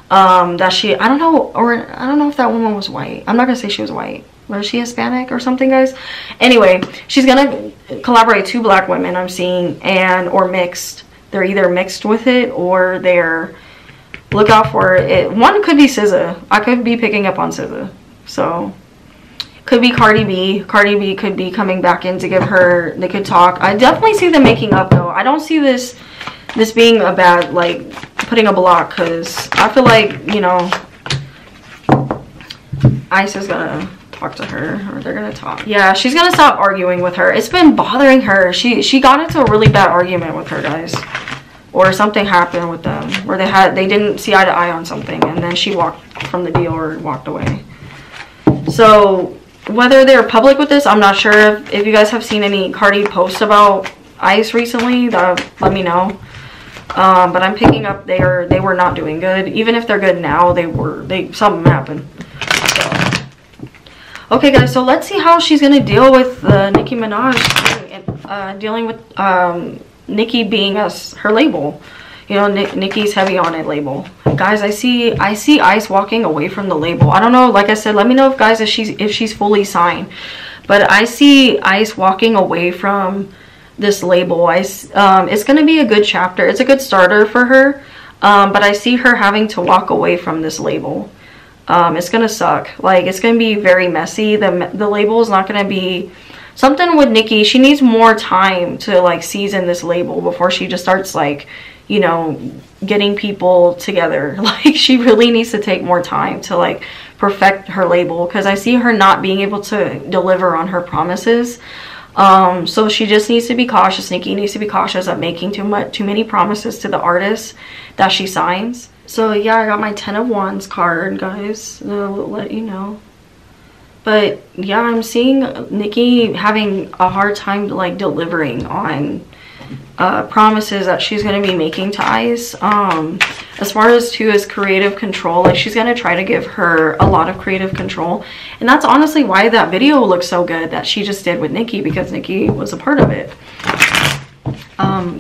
I don't know if that woman was white. I'm not gonna say she was white. Was she Hispanic or something, guys? Anyway, she's gonna collaborate two black women, I'm seeing, or mixed. They're either mixed with it, or look out for it. One could be SZA. I could be picking up on SZA. So could be Cardi B. Cardi B could be coming back in to they could talk. I definitely see them making up though. I don't see this being a bad, like, putting a block, because I feel like, you know, Ice is gonna talk to her, or they're gonna talk. Yeah, she's gonna stop arguing with her. It's been bothering her. She got into a really bad argument with her, guys. Or something happened with them where they didn't see eye to eye on something, and then she walked from the deal or walked away. So whether they're public with this, I'm not sure. If you guys have seen any Cardi posts about Ice recently, let me know. But I'm picking up they were not doing good. Even if they're good now, something happened. So, okay guys, so let's see how she's gonna deal with Nicki Minaj dealing with Nicki being her label. You know, Nicki's heavy on it label. Guys, I see Ice walking away from the label. I don't know, like I said, let me know if she's fully signed. But I see Ice walking away from this label. It's going to be a good chapter. It's a good starter for her. But I see her having to walk away from this label. It's going to suck. Like, it's going to be very messy. The label is not going to be something with Nicki. She needs more time to like season this label before she just starts like, you know, getting people together. Like, she really needs to take more time to like perfect her label, because I see her not being able to deliver on her promises. So she just needs to be cautious. Nicki needs to be cautious of making too many promises to the artists that she signs. So yeah, I got my 10 of Wands card, guys. I'll let you know. But yeah, I'm seeing Nicki having a hard time like delivering on promises that she's going to be making to Ice. As far as creative control, like, she's going to try to give her a lot of creative control, and that's honestly why that video looks so good that she just did with Nicki, because Nicki was a part of it.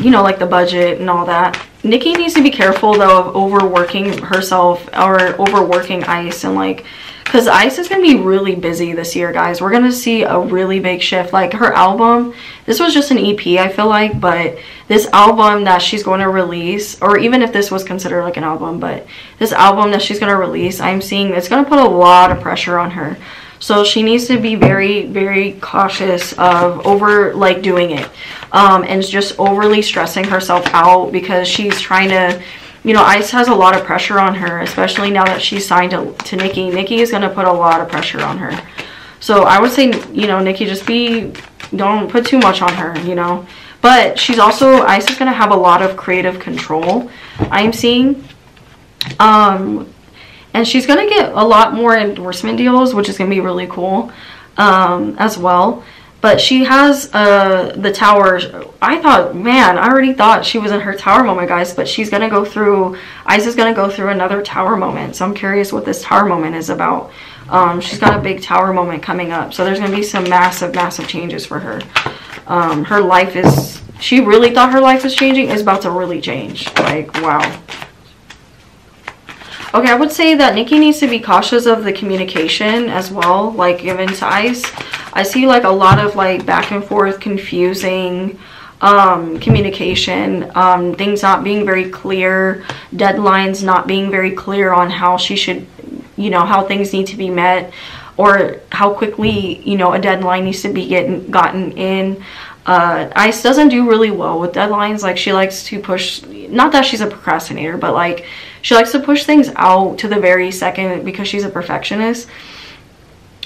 You know, like the budget and all that. Nicki needs to be careful though of overworking herself or overworking Ice, and like, because Ice is going to be really busy this year, guys. We're going to see a really big shift. Like, her album, this was just an EP, I feel like, but this album that she's going to release, or even if this was considered like an album, but this album that she's going to release, I'm seeing it's going to put a lot of pressure on her. So she needs to be very, very cautious of doing it. And just overly stressing herself out, because she's trying to, you know, Ice has a lot of pressure on her, especially now that she's signed to Nicki. Nicki is going to put a lot of pressure on her. So I would say, you know, Nicki, don't put too much on her, you know. But she's also, Ice is going to have a lot of creative control, I'm seeing. And she's going to get a lot more endorsement deals, which is going to be really cool as well. But she has the Tower. I thought, man, I already thought she was in her Tower moment, guys. But she's going to go through, Ice is going to go through another Tower moment. So I'm curious what this Tower moment is about. She's got a big Tower moment coming up. So there's going to be some massive, massive changes for her. Her life is, she really thought her life was changing. Is about to really change. Like, wow. Okay, I would say that Nikki needs to be cautious of the communication as well, like given to Ice. I see like a lot of like back and forth confusing communication, things not being very clear, deadlines not being very clear on how she should, you know, how things need to be met, or how quickly, you know, a deadline needs to be gotten in. Ice doesn't do really well with deadlines. Like, she likes to push, not that she's a procrastinator, but like she likes to push things out to the very second because she's a perfectionist.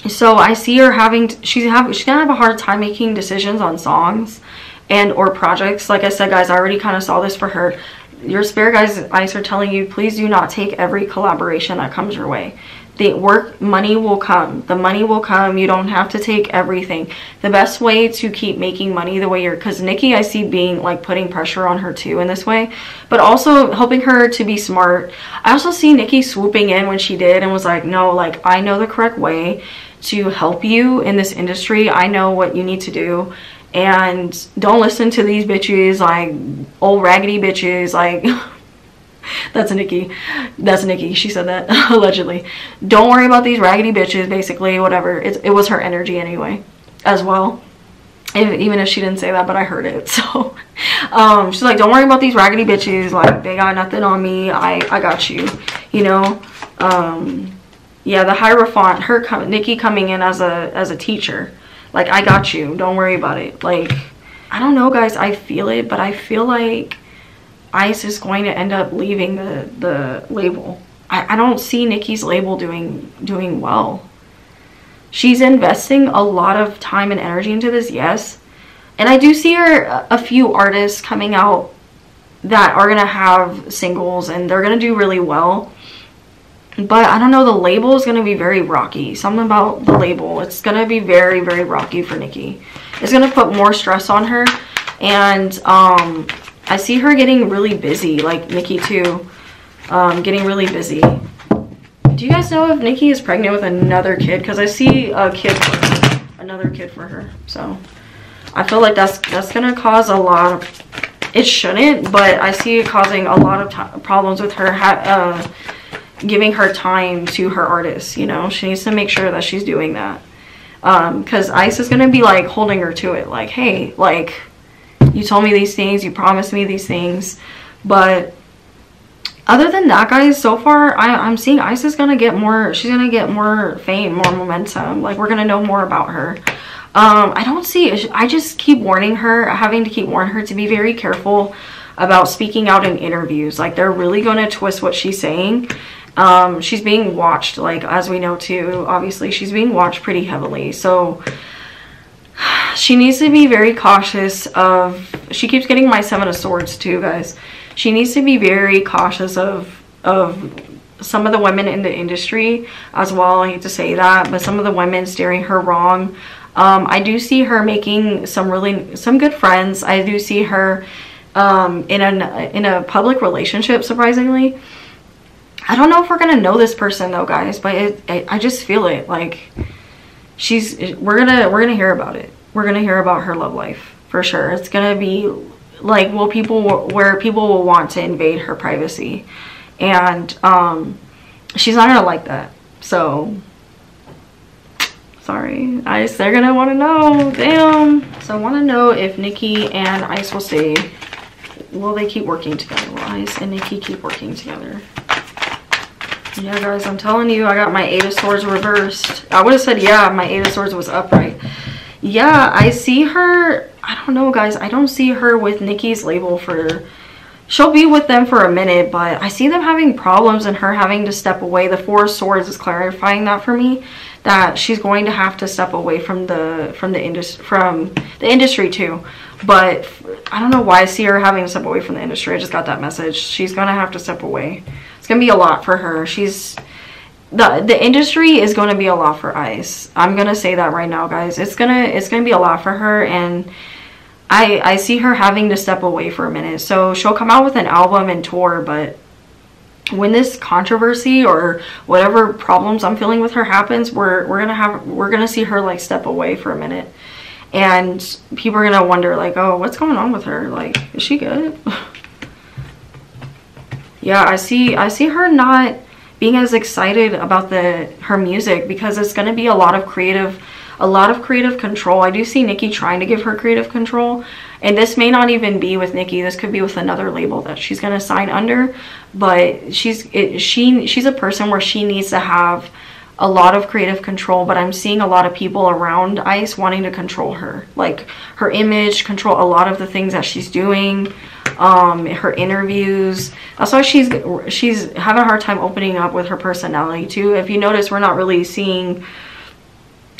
So I see her having, she's gonna have a hard time making decisions on songs and or projects. Like I said, guys, I already kind of saw this for her. Your spirit guides, Ice, are telling you, please do not take every collaboration that comes your way. The money will come. The money will come. You don't have to take everything. The best way to keep making money the way you're, because Nikki, I see being like putting pressure on her too in this way, but also helping her to be smart. I also see Nikki swooping in when she did and was like, no, like, I know the correct way to help you in this industry. I know what you need to do. And don't listen to these bitches, like old raggedy bitches, like that's Nikki. That's Nikki. She said that allegedly. Don't worry about these raggedy bitches, basically, whatever. It was her energy anyway, as well. Even if she didn't say that, but I heard it. So she's like, don't worry about these raggedy bitches. Like, they got nothing on me. I got you. You know. Yeah, the Hierophant. Nikki coming in as a teacher. Like, I got you. Don't worry about it. Like, I don't know, guys. I feel it, but I feel like Ice is going to end up leaving the label. I don't see Nikki's label doing well. She's investing a lot of time and energy into this, yes. And I do see her, a few artists coming out that are going to have singles and they're going to do really well. But I don't know, the label is going to be very rocky. Something about the label. It's going to be very, very rocky for Nikki. It's going to put more stress on her. And I see her getting really busy, like Nikki too. Getting really busy. Do you guys know if Nikki is pregnant with another kid? Because I see a kid for her. Another kid for her. So I feel like that's going to cause a lot of... It shouldn't, but I see it causing a lot of problems with her giving her time to her artists, you know. She needs to make sure that she's doing that. Because Ice is going to be, like, holding her to it. Like, hey, like, you told me these things. You promised me these things. But other than that, guys, so far, I'm seeing Ice is going to get more... She's going to get more fame, more momentum. Like, we're going to know more about her. I don't see... I just keep warning her, having to keep warning her to be very careful about speaking out in interviews. Like, they're really going to twist what she's saying. She's being watched, like, as we know too, obviously she's being watched pretty heavily, so she needs to be very cautious of... She keeps getting my Seven of Swords too, guys. She needs to be very cautious of some of the women in the industry as well. I hate to say that, but some of the women steering her wrong. I do see her making some good friends. I do see her in a public relationship, surprisingly. I don't know if we're gonna know this person though, guys, but I just feel it. Like, we're gonna hear about it. We're gonna hear about her love life for sure. It's gonna be like, where people will want to invade her privacy, and she's not gonna like that. So sorry, Ice, they're gonna want to know. Damn. So I want to know if Nikki and Ice will stay. Will they keep working together? Will Ice and Nikki keep working together? Yeah, guys, I'm telling you, I got my Eight of Swords reversed. I would have said, yeah, my Eight of Swords was upright. Yeah, I see her... I don't know, guys. I don't see her with Nikki's label for... she'll be with them for a minute, but I see them having problems and her having to step away. The Four of Swords is clarifying that for me, that she's going to have to step away from the industry too. But I don't know why I see her having to step away from the industry. I just got that message. She's gonna have to step away. It's gonna be a lot for her. The industry is gonna be a lot for Ice. I'm gonna say that right now, guys. It's gonna be a lot for her, and I see her having to step away for a minute. So she'll come out with an album and tour, but when this controversy or whatever problems I'm feeling with her happens, we're gonna see her like step away for a minute, and people are gonna wonder like, oh, what's going on with her? Like, is she good? Yeah, I see her not being as excited about her music, because it's gonna be a lot of creative control. I do see Nicki trying to give her creative control, and this may not even be with Nicki. This could be with another label that she's gonna sign under. But she's a person where she needs to have a lot of creative control. But I'm seeing a lot of people around Ice wanting to control her, like her image, control a lot of the things that she's doing, her interviews. That's why she's having a hard time opening up with her personality too. If you notice, we're not really seeing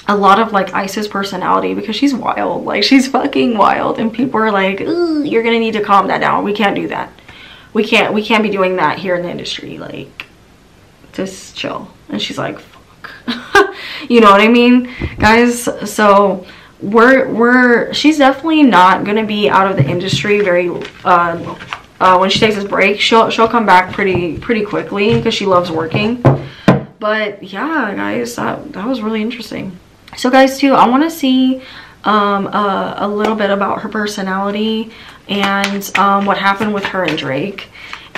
a lot of like Ice's personality, because she's wild. Like, she's fucking wild, and people are like, ooh, you're gonna need to calm that down. We can't do that. We can't be doing that here in the industry. Like, just chill. And she's like, fuck. You know what I mean, guys? So she's definitely not gonna be out of the industry very when she takes this break. She'll come back pretty quickly, because she loves working. But yeah, guys, that was really interesting. So guys, too, I want to see a little bit about her personality, and what happened with her and Drake,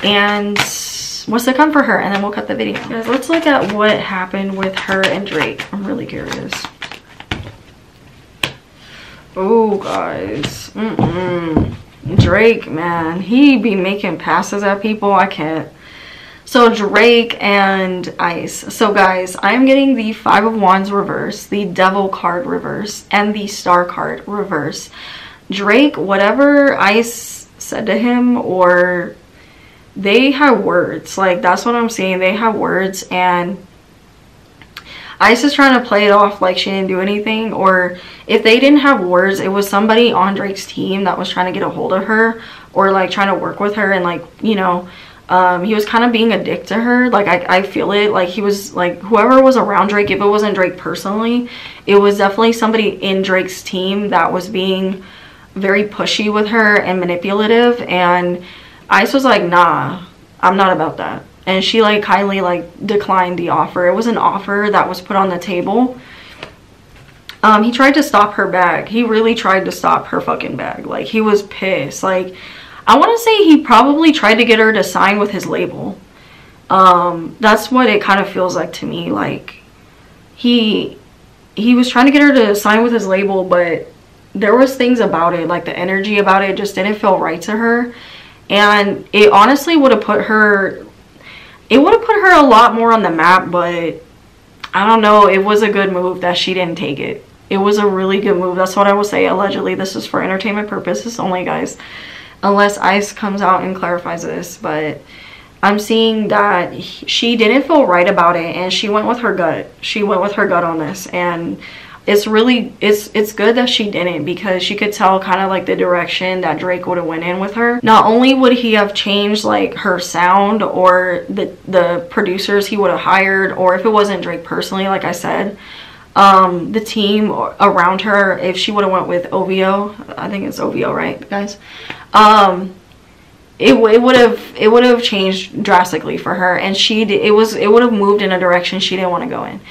and what's to come for her, and then we'll cut the video. Guys, let's look at what happened with her and Drake. I'm really curious. Oh, guys. Drake, man, he be making passes at people. I can't. So Drake and Ice. So guys, I'm getting the Five of Wands reverse, the Devil card reverse, and the Star card reverse. Drake, whatever Ice said to him, or they have words. Like, that's what I'm seeing. They have words, and Ice is trying to play it off like she didn't do anything. Or if they didn't have words, it was somebody on Drake's team that was trying to get a hold of her, or like trying to work with her, and like, you know, he was kind of being a dick to her. Like, I feel it. Like, he was like, whoever was around Drake, if it wasn't Drake personally, it was definitely somebody in Drake's team that was being very pushy with her and manipulative. And Ice was like, nah, I'm not about that. And she like kindly like declined the offer. It was an offer that was put on the table. He tried to stop her bag. He really tried to stop her fucking bag. Like, he was pissed. Like, I want to say he probably tried to get her to sign with his label. That's what it kind of feels like to me. Like, he was trying to get her to sign with his label, but there was things about it, like the energy about it just didn't feel right to her. And it honestly would have put her, a lot more on the map. But I don't know, it was a good move that she didn't take it. It was a really good move. That's what I will say. Allegedly, this is for entertainment purposes only, guys, unless Ice comes out and clarifies this. But I'm seeing that she didn't feel right about it, and she went with her gut. She went with her gut on this, and it's really, it's good that she didn't, because she could tell kind of like the direction that Drake would have went in with her. Not only would he have changed like her sound, or the producers he would have hired, or if it wasn't Drake personally, like I said, the team around her, if she would have went with OVO, I think it's OVO, right, guys? It would have changed drastically for her, and it would have moved in a direction she didn't want to go in.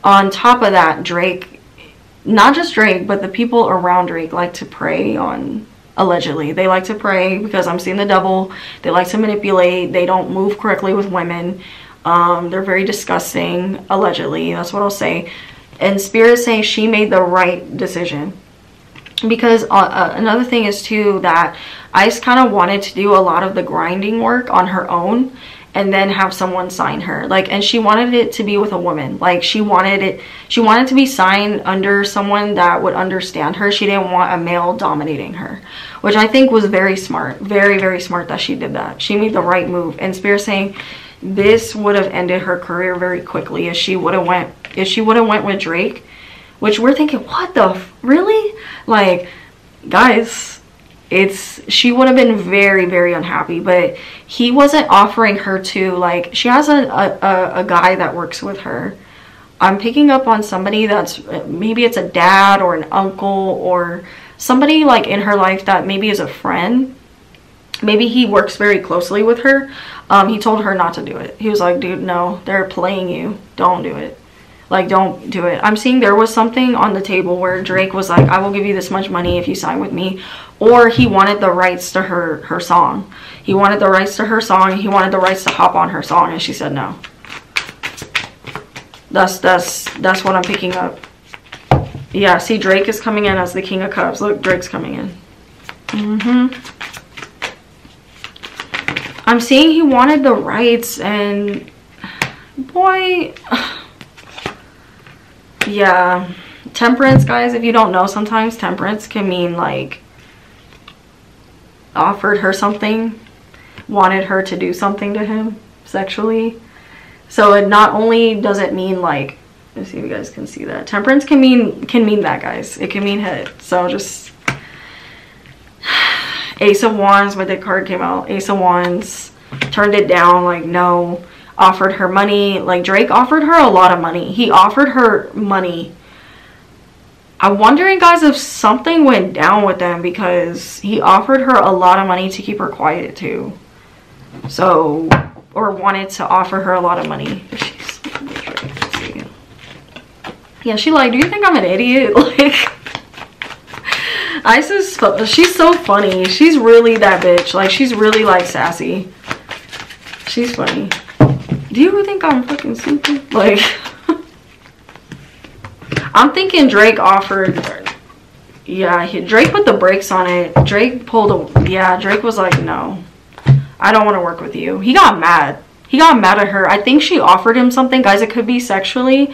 On top of that, Drake, not just Drake, but the people around Drake like to prey on, allegedly. They like to prey, because I'm seeing the devil. They like to manipulate. They don't move correctly with women. They're very disgusting, allegedly. That's what I'll say. And Spirit saying she made the right decision. Because another thing is too, that Ice kind of wanted to do a lot of the grinding work on her own, and then have someone sign her. Like, and she wanted it to be with a woman. Like, she wanted to be signed under someone that would understand her. She didn't want a male dominating her, which I think was very smart. Very, very smart that she did that. She made the right move. And Spears saying this would have ended her career very quickly if she would have went with Drake, which we're thinking, what the really? Like, guys, she would have been very, very unhappy. But he wasn't offering her to, like, she has a guy that works with her. I'm picking up on somebody that's, maybe it's a dad or an uncle or somebody like in her life that maybe is a friend. Maybe he works very closely with her. He told her not to do it. He was like, dude, no, they're playing you, don't do it. Like, don't do it. I'm seeing there was something on the table where Drake was like, I will give you this much money if you sign with me. Or he wanted the rights to her song. He wanted the rights to her song. He wanted the rights to hop on her song. And she said no. That's what I'm picking up. Yeah, see, Drake is coming in as the King of Cups. Look, Drake's coming in. I'm seeing he wanted the rights, and boy... Yeah, temperance, guys, if you don't know, sometimes temperance can mean like offered her something, wanted her to do something to him sexually. So it not only does it mean like, let's see if you guys can see that. Temperance can mean that, guys. It can mean hit. So just Ace of Wands, when the card came out, Ace of Wands, turned it down, like no. Offered her money. Like, Drake offered her a lot of money. He offered her money. I'm wondering, guys, if something went down with them, because he offered her a lot of money to keep her quiet too. So, or wanted to offer her a lot of money. Yeah, she like, do you think I'm an idiot? Like, Isis, she's so funny. She's really that bitch. Like, she's really like sassy. She's funny. Do you think I'm fucking stupid? Like, I'm thinking Drake offered, yeah, Drake put the brakes on it. Drake Drake was like, no, I don't want to work with you. He got mad. He got mad at her. I think she offered him something, guys. It could be sexually,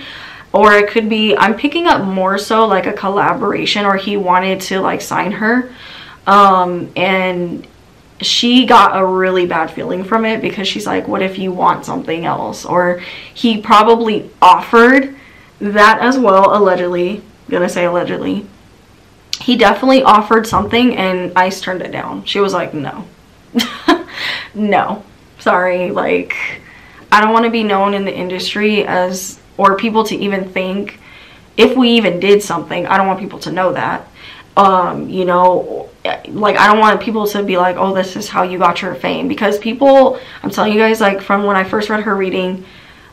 or it could be, I'm picking up more so like a collaboration, or he wanted to like sign her. And she got a really bad feeling from it, because she's like, what if you want something else? Or he probably offered that as well, allegedly. I'm gonna say allegedly. He definitely offered something, and Ice turned it down. She was like, no. No, sorry. Like, I don't want to be known in the industry as, or people to even think, if we even did something, I don't want people to know that. You know, like, I don't want people to be like, oh, this is how you got your fame. Because people, I'm telling you guys, like, from when I first read her reading,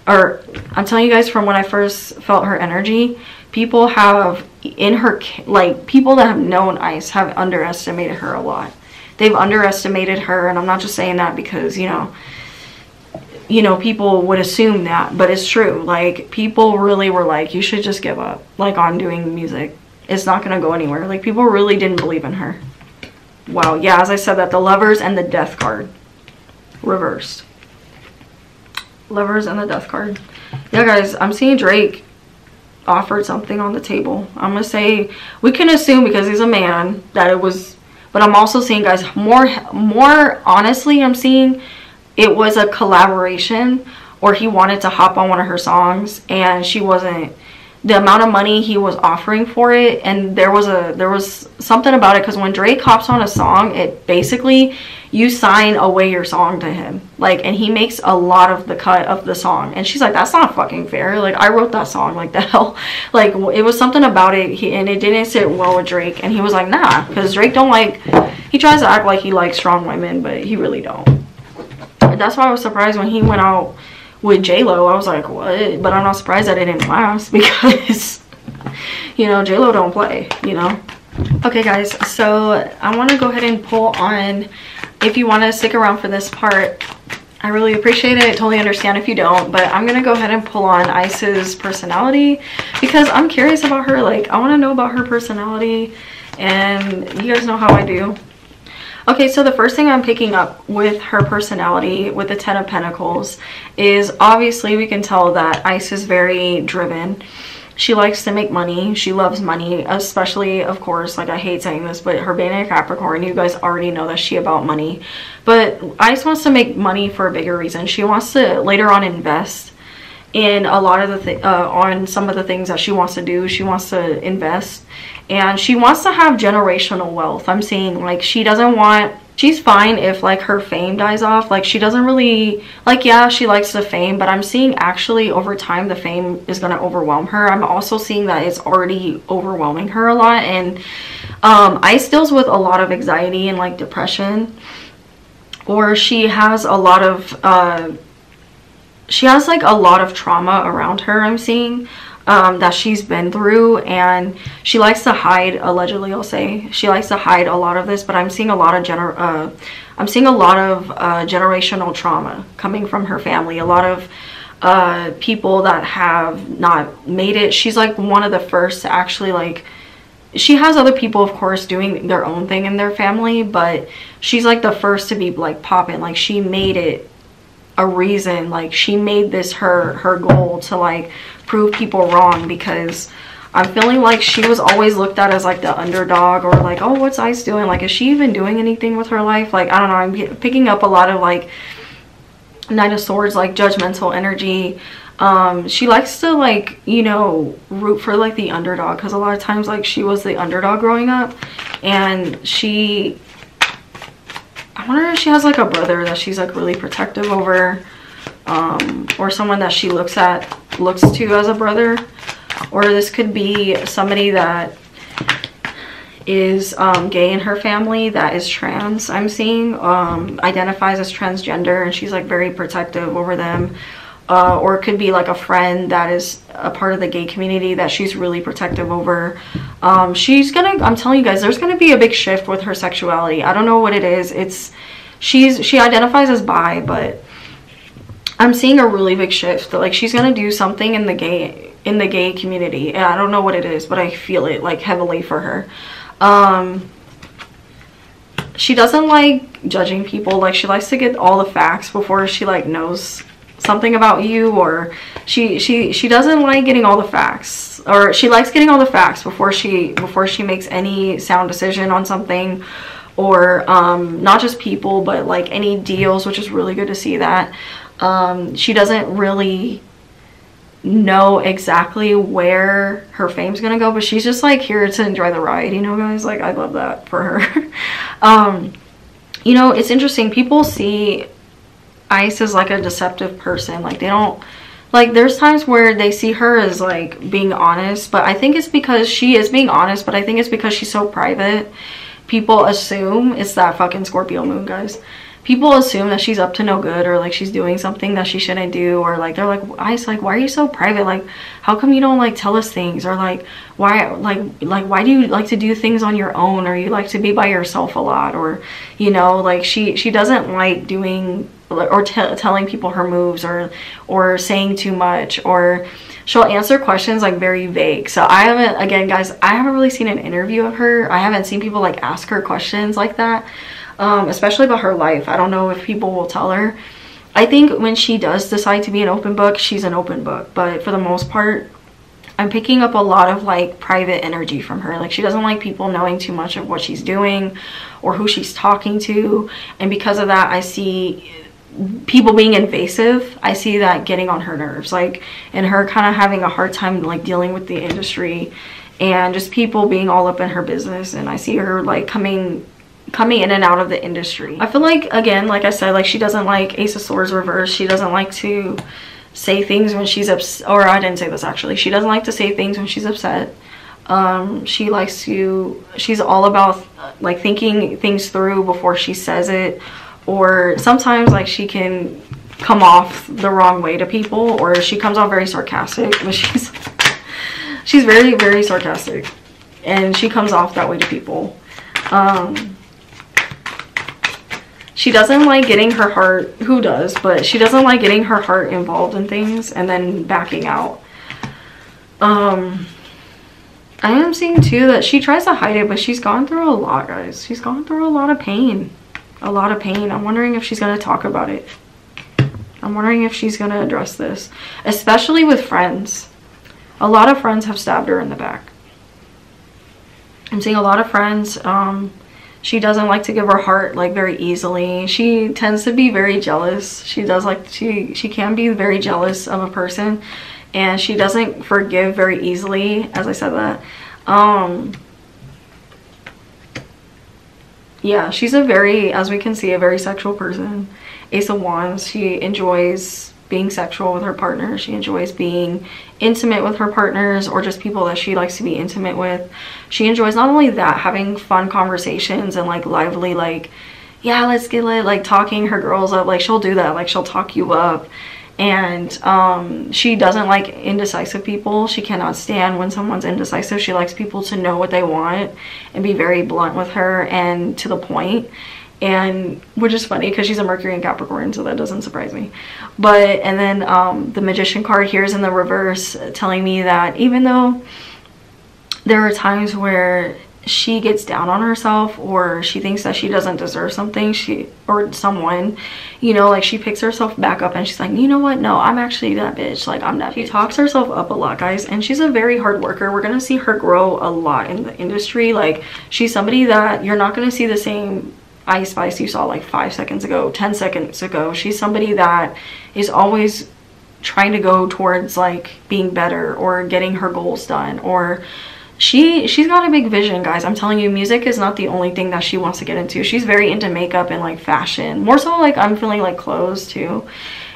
or I'm telling you guys from when I first felt her energy, people have in her, like, people that have known Ice have underestimated her a lot. They've underestimated her, and I'm not just saying that because, you know, people would assume that, but it's true. Like, people really were like, you should just give up, like, on doing music. It's not gonna go anywhere. Like, people really didn't believe in her. Wow, yeah, as I said, that the Lovers and the Death card reversed. Lovers and the Death card. Yeah, guys, I'm seeing Drake offered something on the table. I'm gonna say, we can assume because he's a man that it was, but I'm also seeing, guys, more honestly, I'm seeing it was a collaboration, or he wanted to hop on one of her songs and she wasn't, the amount of money he was offering for it, and there was something about it, because when Drake hops on a song, it basically, you sign away your song to him, like, and he makes a lot of the cut of the song, and she's like, that's not fucking fair. Like, I wrote that song, like, the hell. Like, it was something about it, and it didn't sit well with Drake, and he was like, nah, because Drake don't like, he tries to act like he likes strong women, but he really don't. That's why I was surprised when he went out with J-Lo. I was like, what? But I'm not surprised that it didn't last, because, you know, J-Lo don't play, you know. Okay, guys, so I want to go ahead and pull on, if you want to stick around for this part, I really appreciate it. I totally understand if you don't, but I'm gonna go ahead and pull on Ice's personality, because I'm curious about her. Like, I want to know about her personality, and you guys know how I do. Okay, so the first thing I'm picking up with her personality with the Ten of Pentacles is obviously we can tell that Ice is very driven. She likes to make money. She loves money, especially, of course, like I hate saying this, but her being a Capricorn, you guys already know that she about money. But Ice wants to make money for a bigger reason. She wants to later on invest in a lot of the on some of the things that she wants to do. She wants to invest, and she wants to have generational wealth. I'm seeing like she doesn't want, she's fine if like her fame dies off. Like she doesn't really like, yeah, she likes the fame, but I'm seeing actually over time the fame is going to overwhelm her. I'm also seeing that it's already overwhelming her a lot. And Ice deals with a lot of anxiety and like depression, or she has a lot of she has like a lot of trauma around her, I'm seeing, that she's been through, and she likes to hide, allegedly I'll say, she likes to hide a lot of this, but I'm seeing a lot of generational trauma coming from her family, a lot of people that have not made it. She's like one of the first to actually, like, she has other people of course doing their own thing in their family, but she's like the first to be like popping. Like she made it a reason, like she made this her goal to like prove people wrong, because I'm feeling like she was always looked at as like the underdog, or like, oh, what's Ice doing, like is she even doing anything with her life? Like I don't know, I'm picking up a lot of like Knight of Swords, like judgmental energy. She likes to like, you know, root for like the underdog, because a lot of times like she was the underdog growing up, and I wonder if she has like a brother that she's like really protective over, or someone that she looks to as a brother, or this could be somebody that is gay in her family that is trans. I'm seeing identifies as transgender, and she's like very protective over them. Or it could be like a friend that is a part of the gay community that she's really protective over. I'm telling you guys, there's gonna be a big shift with her sexuality. I don't know what it is. She identifies as bi, but I'm seeing a really big shift. Like she's gonna do something in the gay community, and I don't know what it is, but I feel it like heavily for her. She doesn't like judging people. Like she likes to get all the facts before she like knows something about you, or she doesn't like getting all the facts, or she likes getting all the facts before she makes any sound decision on something, or not just people, but like any deals, which is really good to see that. She doesn't really know exactly where her fame's gonna go, but she's just like here to enjoy the ride, you know guys. Like I love that for her. You know, it's interesting, people see Ice is like a deceptive person. Like they don't, like there's times where they see her as like being honest, but I think it's because she is being honest, but I think it's because she's so private. People assume it's that fucking Scorpio moon, guys. People assume that she's up to no good, or like she's doing something that she shouldn't do, or like they're like, Ice, like why are you so private? Like how come you don't like tell us things, or like why why do you like to do things on your own, or you like to be by yourself a lot, or you know, like she doesn't like doing or telling people her moves, or saying too much, or she'll answer questions like very vague. So I haven't, again guys, I haven't really seen an interview of her. I haven't seen people like ask her questions like that, especially about her life. I don't know if people will tell her. I think when she does decide to be an open book, she's an open book, but for the most part I'm picking up a lot of like private energy from her. Like she doesn't like people knowing too much of what she's doing or who she's talking to, and because of that I see people being invasive. I see that getting on her nerves, like, and her kind of having a hard time like dealing with the industry, and just people being all up in her business, and I see her like coming in and out of the industry. I feel like, again, like I said, like she doesn't like Ace of Swords reverse. She doesn't like to say things when she's upset, or I didn't say this actually, she doesn't like to say things when she's upset. She's all about like thinking things through before she says it, or sometimes like she can come off the wrong way to people, or she comes off very sarcastic, but she's very, very sarcastic, and she comes off that way to people. She doesn't like getting her heart, who does, but she doesn't like getting her heart involved in things and then backing out. I am seeing too that she tries to hide it, but she's gone through a lot, guys. She's gone through a lot of pain. A lot of pain. I'm wondering if she's going to talk about it. I'm wondering if she's going to address this, especially with friends. A lot of friends have stabbed her in the back. I'm seeing a lot of friends. She doesn't like to give her heart like very easily. She tends to be very jealous. She does like, she can be very jealous of a person, and she doesn't forgive very easily, as I said that. Yeah, she's a very, as we can see, a very sexual person. Ace of Wands. She enjoys being sexual with her partner. She enjoys being intimate with her partners, or just people that she likes to be intimate with. She enjoys not only that, having fun conversations and like lively, like, yeah, let's get lit, like talking her girls up. Like, she'll do that. Like, she'll talk you up. And she doesn't like indecisive people. She cannot stand when someone's indecisive. She likes people to know what they want and be very blunt with her and to the point. And which is funny because she's a Mercury in Capricorn, so that doesn't surprise me. But, and then the Magician card here is in the reverse, telling me that even though there are times where she gets down on herself, or she thinks that she doesn't deserve something, or someone, you know, like, she picks herself back up and she's like, you know what, no, I'm actually that bitch. Like, I'm that bitch. She talks herself up a lot, guys, and she's a very hard worker. We're gonna see her grow a lot in the industry. Like, she's somebody that you're not gonna see the same Ice Spice you saw like 5 seconds ago, 10 seconds ago. She's somebody that is always trying to go towards like being better or getting her goals done, or she's got a big vision, guys. I'm telling you, music is not the only thing that she wants to get into. She's very into makeup and like fashion, more so like I'm feeling like clothes too.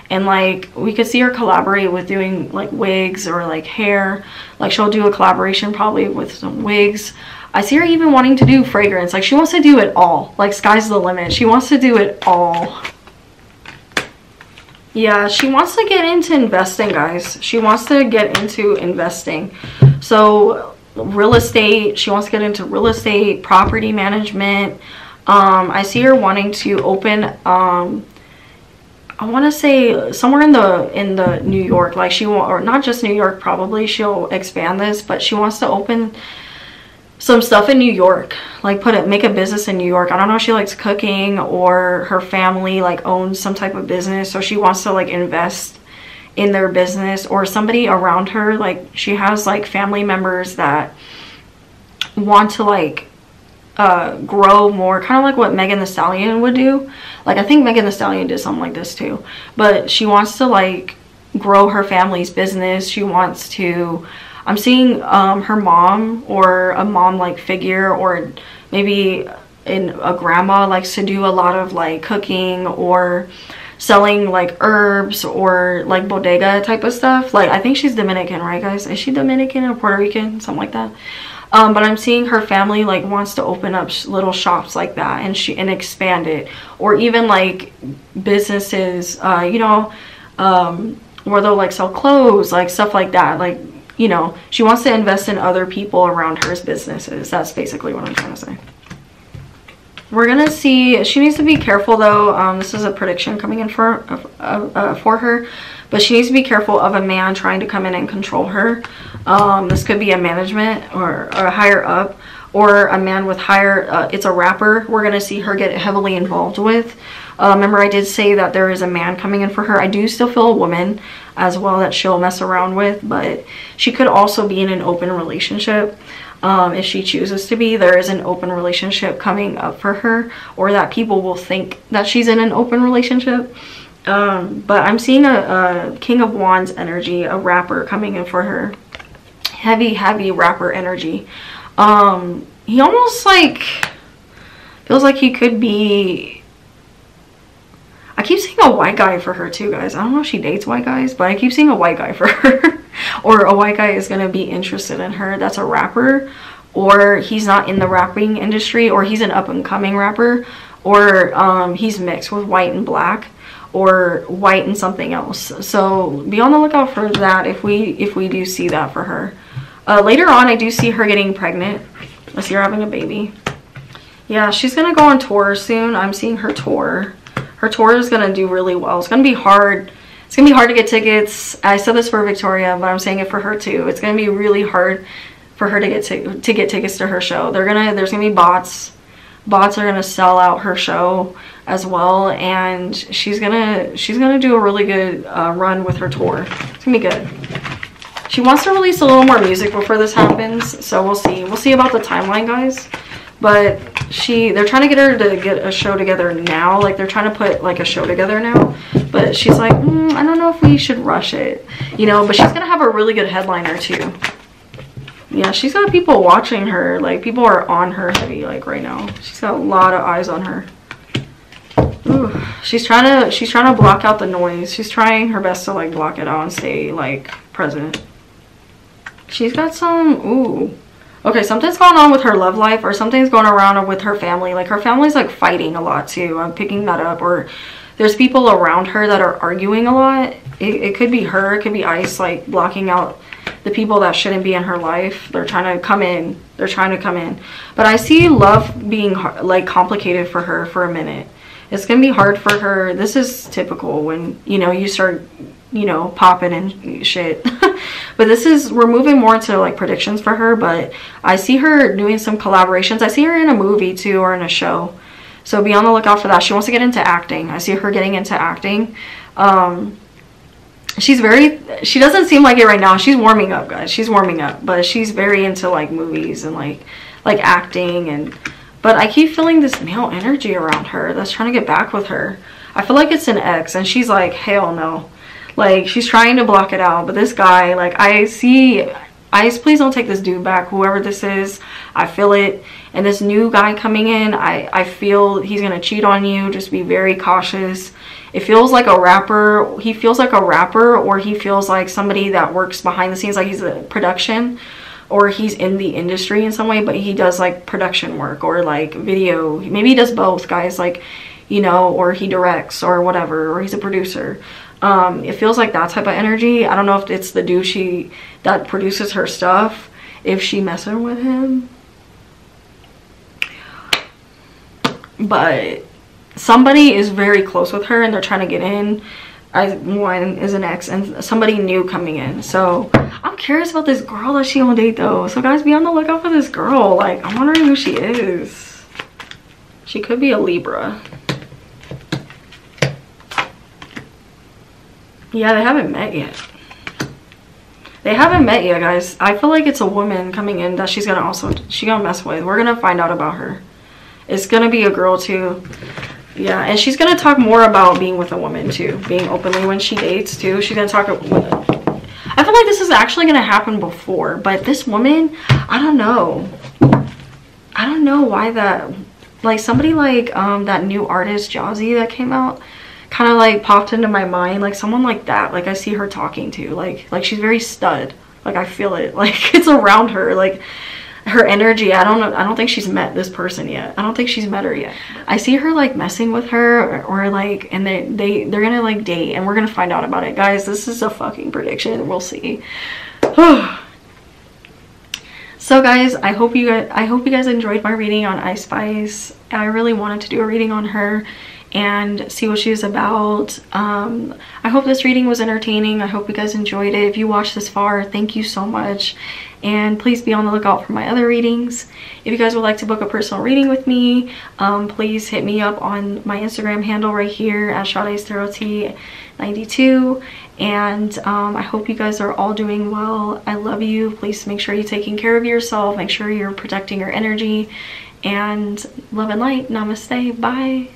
And like, we could see her collaborate with doing like wigs or like hair. Like, she'll do a collaboration probably with some wigs. I see her even wanting to do fragrance. Like, she wants to do it all. Like, sky's the limit. She wants to do it all. Yeah, she wants to get into investing, guys. She wants to get into investing. So real estate, she wants to get into real estate, property management. I see her wanting to open, I want to say somewhere in the New York, like, she want, or not just New York, probably she'll expand this, but she wants to open some stuff in New York, like make a business in New York. I don't know if she likes cooking, or her family like owns some type of business, so she wants to like invest in their business, or somebody around her, like she has like family members that want to like grow more, kind of like what Megan Thee Stallion would do. Like, I think Megan Thee Stallion did something like this too, but she wants to like grow her family's business. She wants to, I'm seeing her mom, or a mom like figure, or maybe a grandma likes to do a lot of like cooking or selling like herbs or like bodega type of stuff. Like, I think she's Dominican, right, guys? Is she Dominican or Puerto Rican? Something like that. But I'm seeing her family like wants to open up little shops like that and expand it, or even like businesses, you know, where they'll like sell clothes, like stuff like that. Like, you know, she wants to invest in other people around her businesses. That's basically what I'm trying to say. We're gonna see, she needs to be careful though. This is a prediction coming in for her, but she needs to be careful of a man trying to come in and control her. This could be a management or a higher up, or a man with higher, it's a rapper we're gonna see her get heavily involved with. Remember, I did say that there is a man coming in for her. I do still feel a woman as well that she'll mess around with, but she could also be in an open relationship. If she chooses to be, there is an open relationship coming up for her, or that people will think that she's in an open relationship. But I'm seeing a King of Wands energy, a rapper coming in for her. Heavy rapper energy. He almost like feels like he could be, I keep seeing a white guy for her too, guys. I don't know if she dates white guys, but I keep seeing a white guy for her. Or a white guy is going to be interested in her that's a rapper, or he's not in the rapping industry, or he's an up-and-coming rapper, or he's mixed with white and black, or white and something else. So be on the lookout for that if we do see that for her. Later on, I do see her getting pregnant. I see her having a baby. Yeah, she's going to go on tour soon. I'm seeing her tour. Her tour is going to do really well. It's going to be hard. It's going to be hard to get tickets. I said this for Victoria, but I'm saying it for her too. It's going to be really hard for her to get tickets to her show. There's gonna be bots. Bots are gonna sell out her show as well, and she's gonna do a really good run with her tour. It's gonna be good. She wants to release a little more music before this happens, so we'll see. We'll see about the timeline, guys. But they're trying to get her to get a show together now. Like, they're trying to put like a show together now. But she's like, I don't know if we should rush it, you know. But she's gonna have a really good headliner too. Yeah, she's got people watching her. Like, people are on her heavy, like, right now. She's got a lot of eyes on her. Ooh, she's trying to block out the noise. She's trying her best to like block it out and stay like present. She's got some, ooh. Okay, something's going on with her love life, or something's going around with her family. Like, her family's like fighting a lot too. I'm picking that up. Or there's people around her that are arguing a lot. It could be her, it could be Ice, like blocking out the people that shouldn't be in her life. They're trying to come in. They're trying to come in. But I see love being like complicated for her for a minute. It's gonna be hard for her. This is typical when, you know, you start, you know, popping and shit. But we're moving more into like predictions for her. But I see her doing some collaborations. I see her in a movie too, or in a show. So be on the lookout for that. She wants to get into acting. I see her getting into acting. She doesn't seem like it right now. She's warming up, guys. She's warming up. But she's very into like movies and like acting. But I keep feeling this male energy around her that's trying to get back with her. I feel like it's an ex, and she's like, hell no. Like, she's trying to block it out. But this guy, like, I see, Ice, please don't take this dude back, whoever this is. I feel it. And this new guy coming in, I feel he's going to cheat on you. Just be very cautious. It feels like a rapper. He feels like a rapper, or he feels like somebody that works behind the scenes, like he's a production. Or he's in the industry in some way, but he does like production work or like video. Maybe he does both, guys, like, you know, or he directs or whatever, or he's a producer. It feels like that type of energy. I don't know if it's the dude that produces her stuff, if she messing with him. But somebody is very close with her and they're trying to get in. One is an ex and somebody new coming in. So I'm curious about this girl that she gonna date though. So guys, be on the lookout for this girl. Like, I'm wondering who she is. She could be a Libra. Yeah, they haven't met yet. They haven't met yet, guys. I feel like it's a woman coming in that she's gonna mess with. We're gonna find out about her. It's gonna be a girl too. Yeah, and she's gonna talk more about being with a woman too, being openly when she dates too. She's gonna talk with I feel like this is actually gonna happen before, but this woman, I don't know why that, like, somebody like that new artist Jazzy that came out kind of like popped into my mind. Like, someone like that, like, I see her talking to, like she's very stud. Like, I feel it, like, it's around her, like her energy. I don't think she's met this person yet. I don't think she's met her yet. I see her like messing with her, or like, and they're gonna like date, and we're gonna find out about it, guys. This is a fucking prediction. We'll see. So guys, I hope you guys enjoyed my reading on Ice Spice. I really wanted to do a reading on her and see what she's about. I hope this reading was entertaining. I hope you guys enjoyed it. If you watched this far, thank you so much. And please be on the lookout for my other readings. If you guys would like to book a personal reading with me, please hit me up on my Instagram handle right here at SadeStarotT92. And I hope you guys are all doing well. I love you. Please make sure you're taking care of yourself. Make sure you're protecting your energy. And love and light. Namaste. Bye.